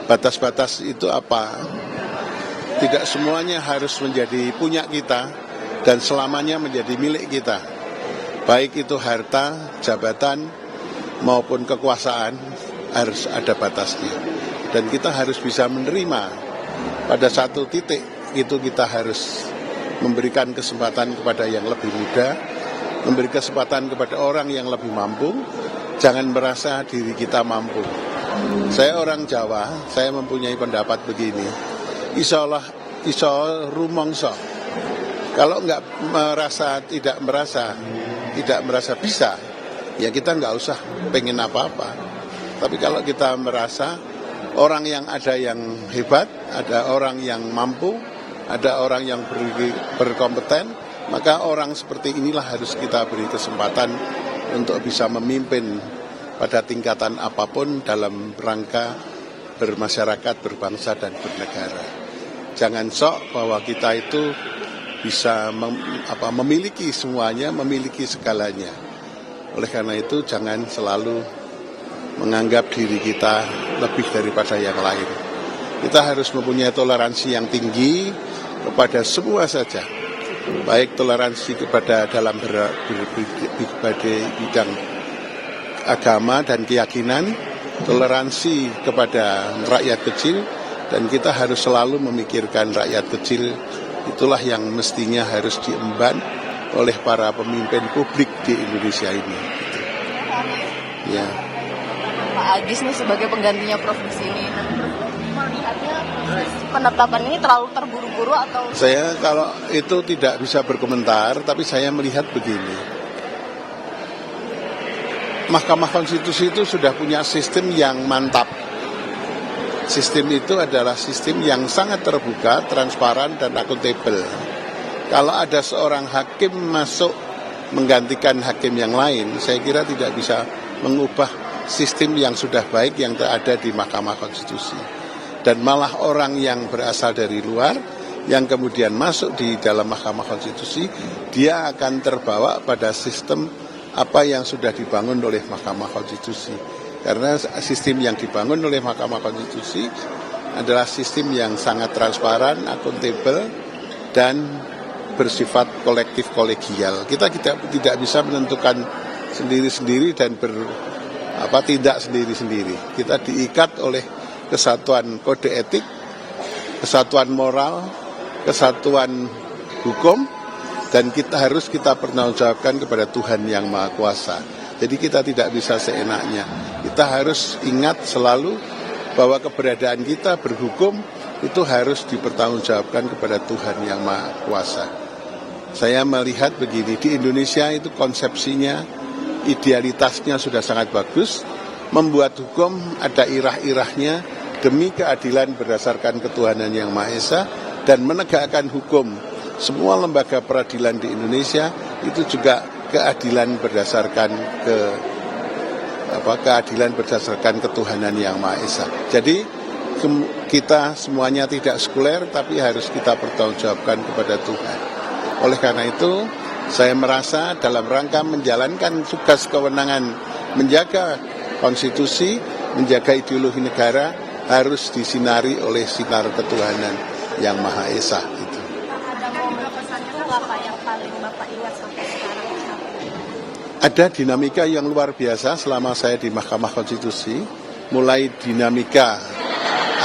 Batas-batas itu apa? Tidak semuanya harus menjadi punya kita dan selamanya menjadi milik kita. Baik itu harta, jabatan, maupun kekuasaan harus ada batasnya. Dan kita harus bisa menerima pada satu titik itu kita harus memberikan kesempatan kepada yang lebih muda, memberi kesempatan kepada orang yang lebih mampu, jangan merasa diri kita mampu. Saya orang Jawa, saya mempunyai pendapat begini, insya Allah rumongso. Kalau tidak merasa bisa, ya kita nggak usah pengen apa-apa. Tapi kalau kita merasa orang yang ada yang hebat, ada orang yang mampu, ada orang yang berkompeten, maka orang seperti inilah harus kita beri kesempatan untuk bisa memimpin pada tingkatan apapun dalam rangka bermasyarakat, berbangsa, dan bernegara. Jangan sok bahwa kita itu bisa memiliki semuanya, memiliki segalanya. Oleh karena itu jangan selalu menganggap diri kita lebih daripada yang lain. Kita harus mempunyai toleransi yang tinggi kepada semua saja, baik toleransi kepada dalam bidang agama dan keyakinan, toleransi kepada rakyat kecil, dan kita harus selalu memikirkan rakyat kecil. Itulah yang mestinya harus diemban oleh para pemimpin publik di Indonesia ini. Ya. Pak Agis nih sebagai penggantinya Prof di sini, melihatnya penetapan ini terlalu terburu-buru atau? Saya kalau itu tidak bisa berkomentar, tapi saya melihat begini. Mahkamah Konstitusi itu sudah punya sistem yang mantap. Sistem itu adalah sistem yang sangat terbuka, transparan, dan akuntabel. Kalau ada seorang hakim masuk menggantikan hakim yang lain, saya kira tidak bisa mengubah sistem yang sudah baik yang ada di Mahkamah Konstitusi. Dan malah orang yang berasal dari luar, yang kemudian masuk di dalam Mahkamah Konstitusi, dia akan terbawa pada sistem apa yang sudah dibangun oleh Mahkamah Konstitusi. Karena sistem yang dibangun oleh Mahkamah Konstitusi adalah sistem yang sangat transparan, akuntabel, dan bersifat kolektif kolegial. Kita tidak bisa menentukan sendiri-sendiri dan tidak sendiri-sendiri. Kita diikat oleh kesatuan kode etik, kesatuan moral, kesatuan hukum, dan kita pertanggungjawabkan kepada Tuhan yang Maha Kuasa. Jadi kita tidak bisa seenaknya. Kita harus ingat selalu bahwa keberadaan kita berhukum itu harus dipertanggungjawabkan kepada Tuhan yang Maha Kuasa. Saya melihat begini, di Indonesia itu konsepsinya, idealitasnya sudah sangat bagus, membuat hukum ada irah-irahnya demi keadilan berdasarkan ketuhanan yang Maha Esa, dan menegakkan hukum. Semua lembaga peradilan di Indonesia itu juga keadilan berdasarkan keadilan berdasarkan ketuhanan yang Maha Esa. Jadi kita semuanya tidak sekuler, tapi harus kita pertanggungjawabkan kepada Tuhan. Oleh karena itu, saya merasa dalam rangka menjalankan tugas kewenangan menjaga konstitusi, menjaga ideologi negara, harus disinari oleh sinar ketuhanan yang Maha Esa. Itu. Ada dinamika yang luar biasa selama saya di Mahkamah Konstitusi, mulai dinamika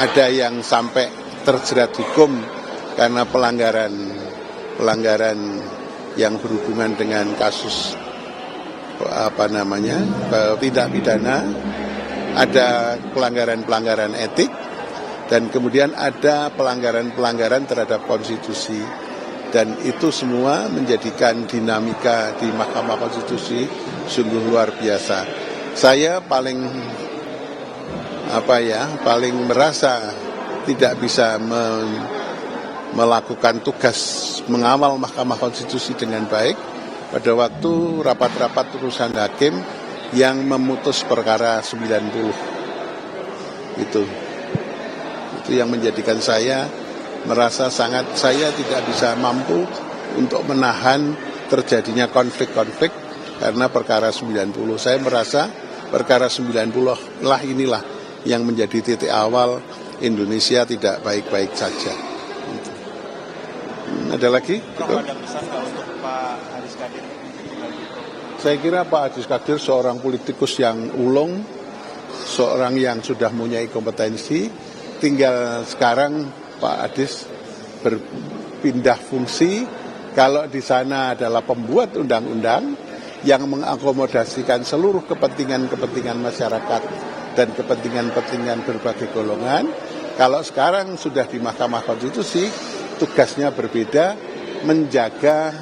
ada yang sampai terjerat hukum karena pelanggaran yang berhubungan dengan kasus tindak pidana, ada pelanggaran etik, dan kemudian ada pelanggaran terhadap konstitusi. Dan itu semua menjadikan dinamika di Mahkamah Konstitusi sungguh luar biasa. Saya paling paling merasa tidak bisa melakukan tugas mengawal Mahkamah Konstitusi dengan baik pada waktu rapat-rapat urusan hakim yang memutus perkara 90. Itu yang menjadikan saya merasa saya tidak bisa mampu untuk menahan terjadinya konflik-konflik karena perkara 90. Saya merasa perkara 90 lah inilah yang menjadi titik awal Indonesia tidak baik-baik saja. Ada lagi? Ada pesan nggak untuk Pak Hadis Qadir? Saya kira Pak Hadis Qadir seorang politikus yang ulung, seorang yang sudah mempunyai kompetensi, tinggal sekarang Pak Hadis berpindah fungsi. Kalau di sana adalah pembuat undang-undang yang mengakomodasikan seluruh kepentingan-kepentingan masyarakat dan kepentingan-kepentingan berbagai golongan. Kalau sekarang sudah di Mahkamah Konstitusi, tugasnya berbeda, menjaga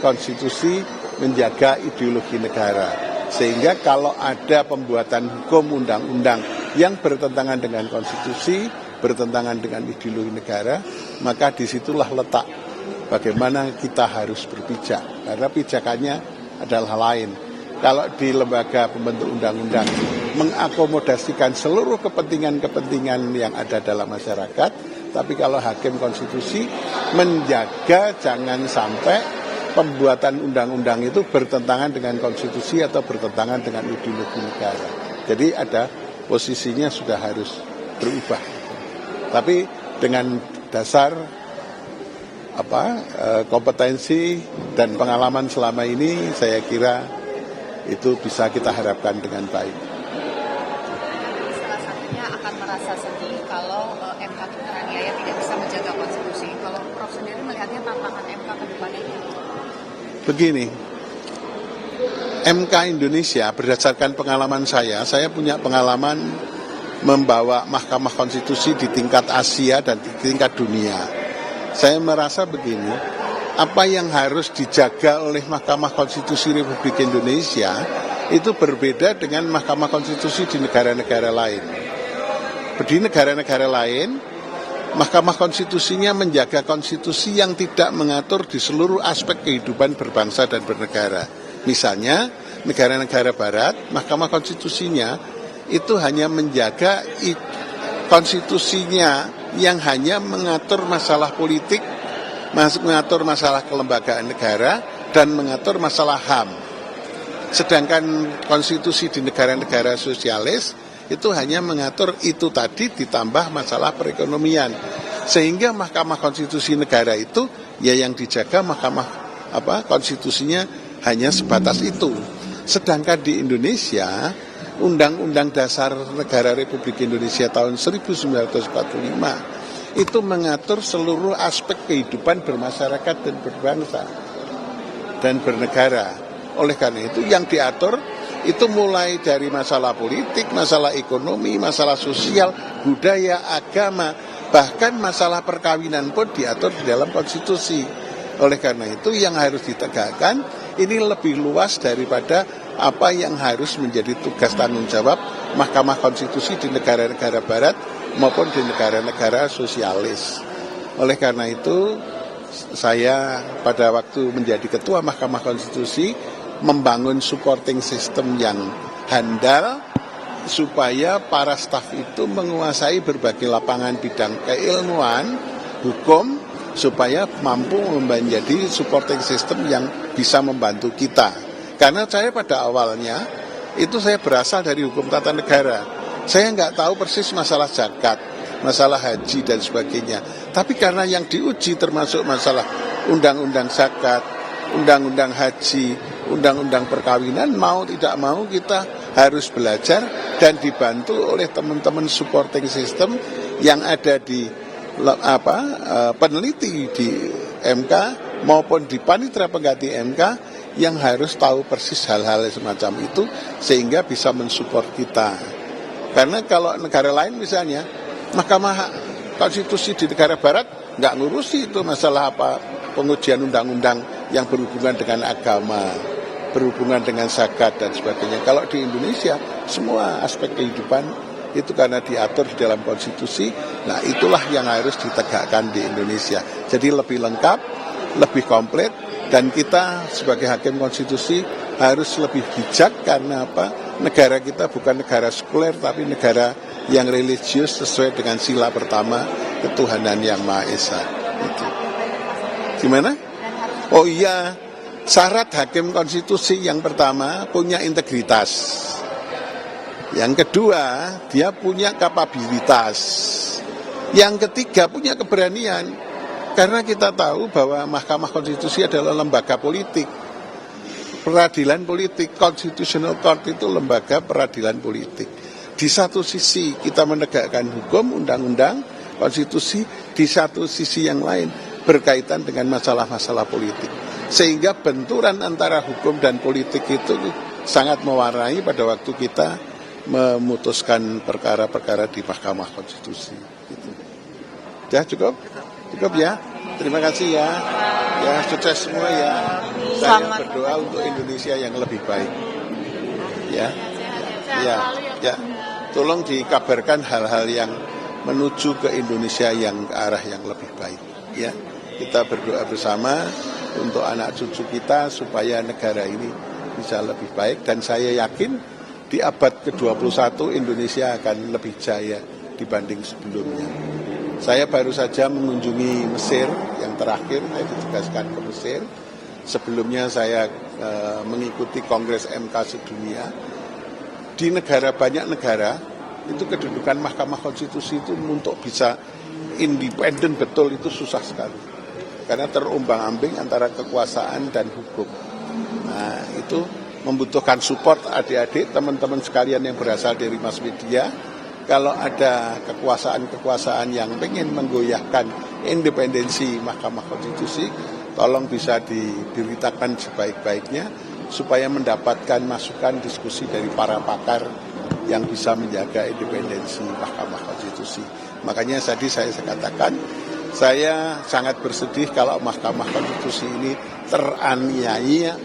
konstitusi, menjaga ideologi negara. Sehingga kalau ada pembuatan hukum undang-undang yang bertentangan dengan konstitusi, bertentangan dengan ideologi negara, maka disitulah letak bagaimana kita harus berpijak. Karena pijakannya adalah lain. Kalau di lembaga pembentuk undang-undang mengakomodasikan seluruh kepentingan-kepentingan yang ada dalam masyarakat, tapi kalau hakim konstitusi menjaga jangan sampai pembuatan undang-undang itu bertentangan dengan konstitusi atau bertentangan dengan ideologi negara. Jadi ada posisinya sudah harus berubah. Tapi dengan dasar kompetensi dan pengalaman selama ini, saya kira itu bisa kita harapkan dengan baik. Salah satunya akan merasa sedih kalau MK teraniaya tidak bisa menjaga konstitusi. Kalau Prof sendiri melihatnya tantangan MK ke depannya itu? Begini, MK Indonesia berdasarkan pengalaman saya punya pengalaman membawa Mahkamah Konstitusi di tingkat Asia dan di tingkat dunia. Saya merasa begini, apa yang harus dijaga oleh Mahkamah Konstitusi Republik Indonesia itu berbeda dengan Mahkamah Konstitusi di negara-negara lain. Di negara-negara lain, Mahkamah Konstitusinya menjaga konstitusi yang tidak mengatur di seluruh aspek kehidupan berbangsa dan bernegara. Misalnya, negara-negara barat, Mahkamah Konstitusinya itu hanya menjaga konstitusinya yang hanya mengatur masalah politik, mengatur masalah kelembagaan negara, dan mengatur masalah HAM. Sedangkan konstitusi di negara-negara sosialis itu hanya mengatur itu tadi ditambah masalah perekonomian. Sehingga Mahkamah Konstitusi negara itu ya yang dijaga Mahkamah konstitusinya hanya sebatas itu. Sedangkan di Indonesia, Undang-Undang Dasar Negara Republik Indonesia tahun 1945 itu mengatur seluruh aspek kehidupan bermasyarakat dan berbangsa dan bernegara. Oleh karena itu yang diatur itu mulai dari masalah politik, masalah ekonomi, masalah sosial, budaya, agama, bahkan masalah perkawinan pun diatur di dalam konstitusi. Oleh karena itu yang harus ditegakkan ini lebih luas daripada apa yang harus menjadi tugas tanggung jawab Mahkamah Konstitusi di negara-negara barat maupun di negara-negara sosialis. Oleh karena itu saya pada waktu menjadi ketua Mahkamah Konstitusi membangun supporting system yang handal supaya para staf itu menguasai berbagai lapangan bidang keilmuan, hukum, supaya mampu menjadi supporting system yang bisa membantu kita. Karena saya pada awalnya itu saya berasal dari hukum tata negara. Saya nggak tahu persis masalah zakat, masalah haji dan sebagainya. Tapi karena yang diuji termasuk masalah undang-undang zakat, undang-undang haji, undang-undang perkawinan, mau tidak mau kita harus belajar dan dibantu oleh teman-teman supporting system yang ada di peneliti di MK maupun di panitera pengganti MK yang harus tahu persis hal-hal semacam itu sehingga bisa mensupport kita. Karena kalau negara lain misalnya Mahkamah Konstitusi di negara barat nggak ngurusi itu masalah pengujian undang-undang yang berhubungan dengan agama, berhubungan dengan zakat dan sebagainya. Kalau di Indonesia semua aspek kehidupan itu karena diatur di dalam konstitusi. Nah, itulah yang harus ditegakkan di Indonesia. Jadi lebih lengkap, lebih komplit, dan kita sebagai hakim konstitusi harus lebih bijak karena apa? Negara kita bukan negara sekuler tapi negara yang religius sesuai dengan sila pertama ketuhanan yang Maha Esa. Itu. Gimana? Oh iya, syarat hakim konstitusi yang pertama punya integritas. Yang kedua, dia punya kapabilitas. Yang ketiga, punya keberanian. Karena kita tahu bahwa Mahkamah Konstitusi adalah lembaga politik. Peradilan politik, Constitutional Court itu lembaga peradilan politik. Di satu sisi kita menegakkan hukum, undang-undang, konstitusi, di satu sisi yang lain berkaitan dengan masalah-masalah politik. Sehingga benturan antara hukum dan politik itu sangat mewarnai pada waktu kita memutuskan perkara-perkara di Mahkamah Konstitusi. Gitu. Ya, cukup? Cukup ya? Terima kasih ya. Ya, sukses semua ya. Saya berdoa untuk Indonesia yang lebih baik. Ya. Ya, ya. Tolong dikabarkan hal-hal yang menuju ke Indonesia yang ke arah yang lebih baik. Ya, kita berdoa bersama untuk anak cucu kita supaya negara ini bisa lebih baik. Dan saya yakin di abad ke-21 Indonesia akan lebih jaya dibanding sebelumnya. Saya baru saja mengunjungi Mesir yang terakhir, saya ditugaskan ke Mesir. Sebelumnya saya mengikuti Kongres MK sedunia. Di banyak negara, itu kedudukan Mahkamah Konstitusi itu untuk bisa independen betul itu susah sekali. Karena terombang-ambing antara kekuasaan dan hukum. Nah, itu membutuhkan support adik-adik, teman-teman sekalian yang berasal dari mass media. Kalau ada kekuasaan-kekuasaan yang ingin menggoyahkan independensi Mahkamah Konstitusi, tolong bisa diberitakan sebaik-baiknya supaya mendapatkan masukan diskusi dari para pakar yang bisa menjaga independensi Mahkamah Konstitusi. Makanya tadi saya katakan, saya sangat bersedih kalau Mahkamah Konstitusi ini teraniaya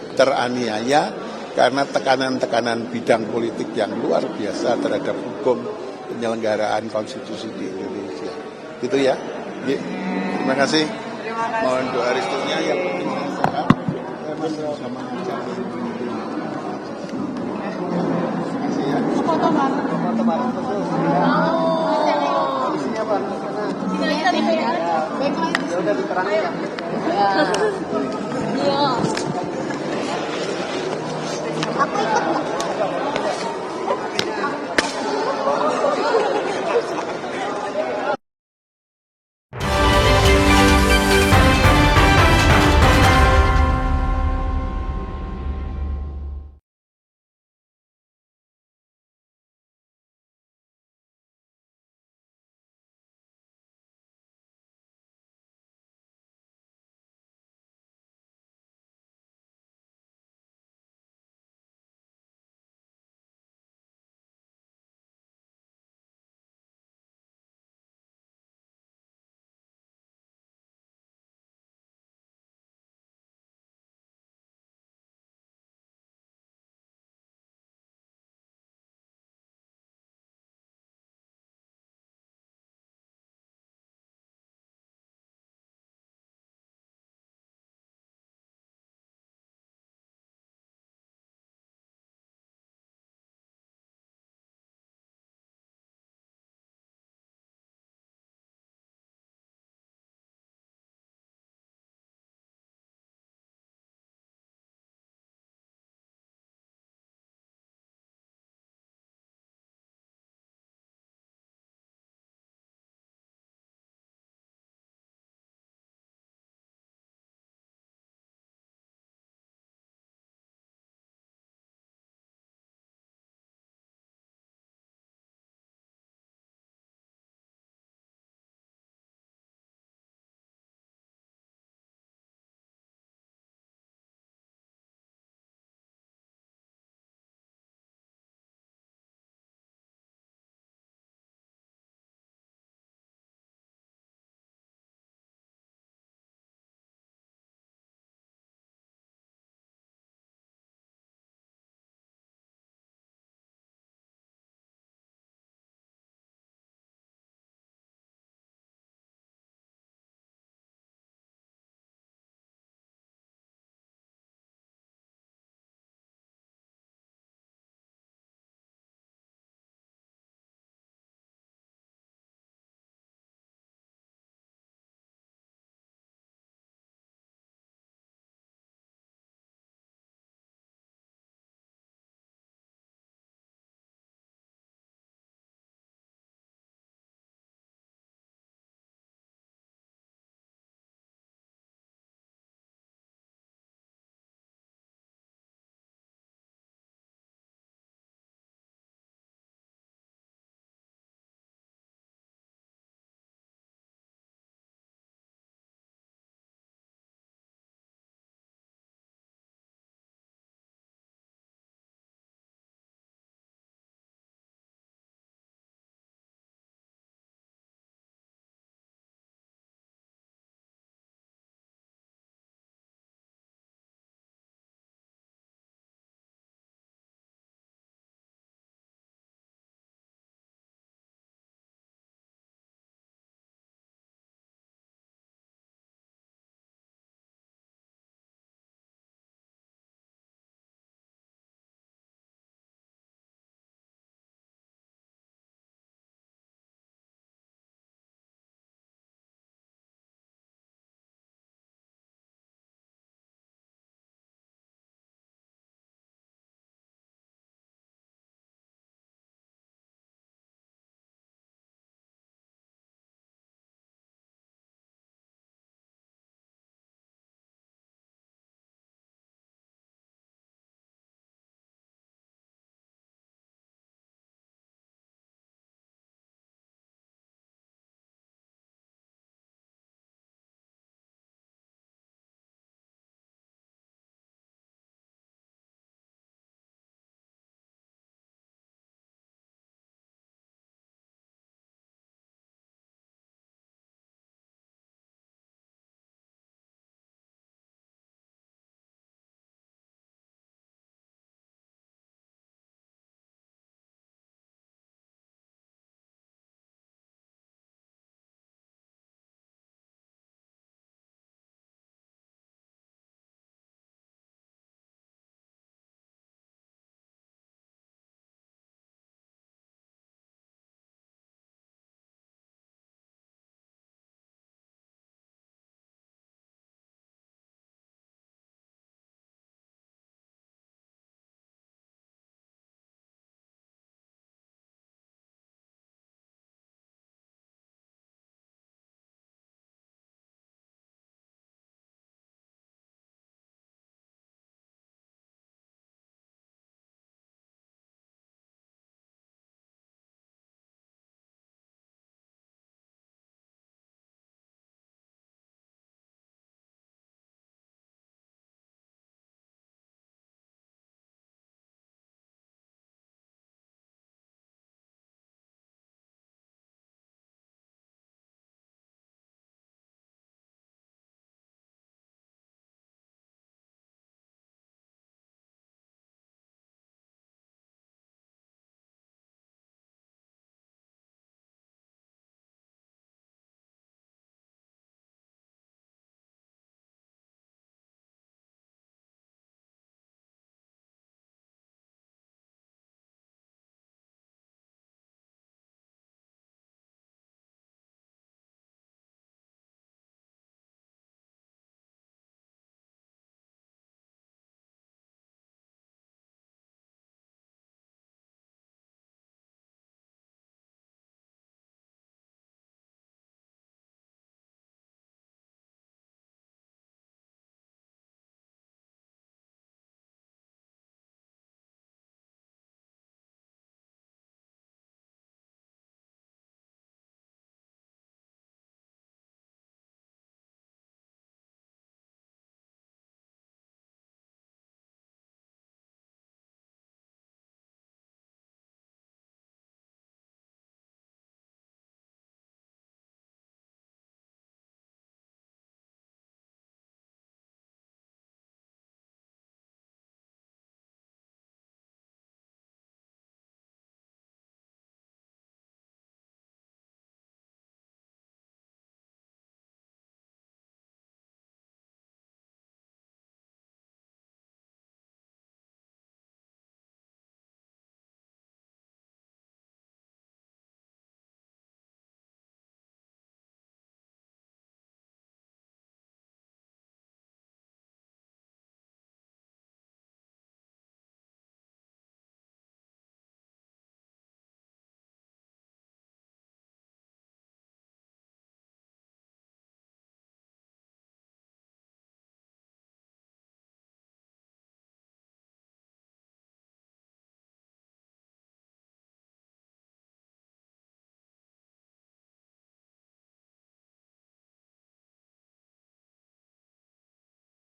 karena tekanan-tekanan bidang politik yang luar biasa terhadap hukum penyelenggaraan konstitusi di Indonesia. Gitu ya. Terima kasih. Mohon doa restunya yang penting sehat. Sama foto bareng. Isinya apa? Ya udah diterangin ya. Iya.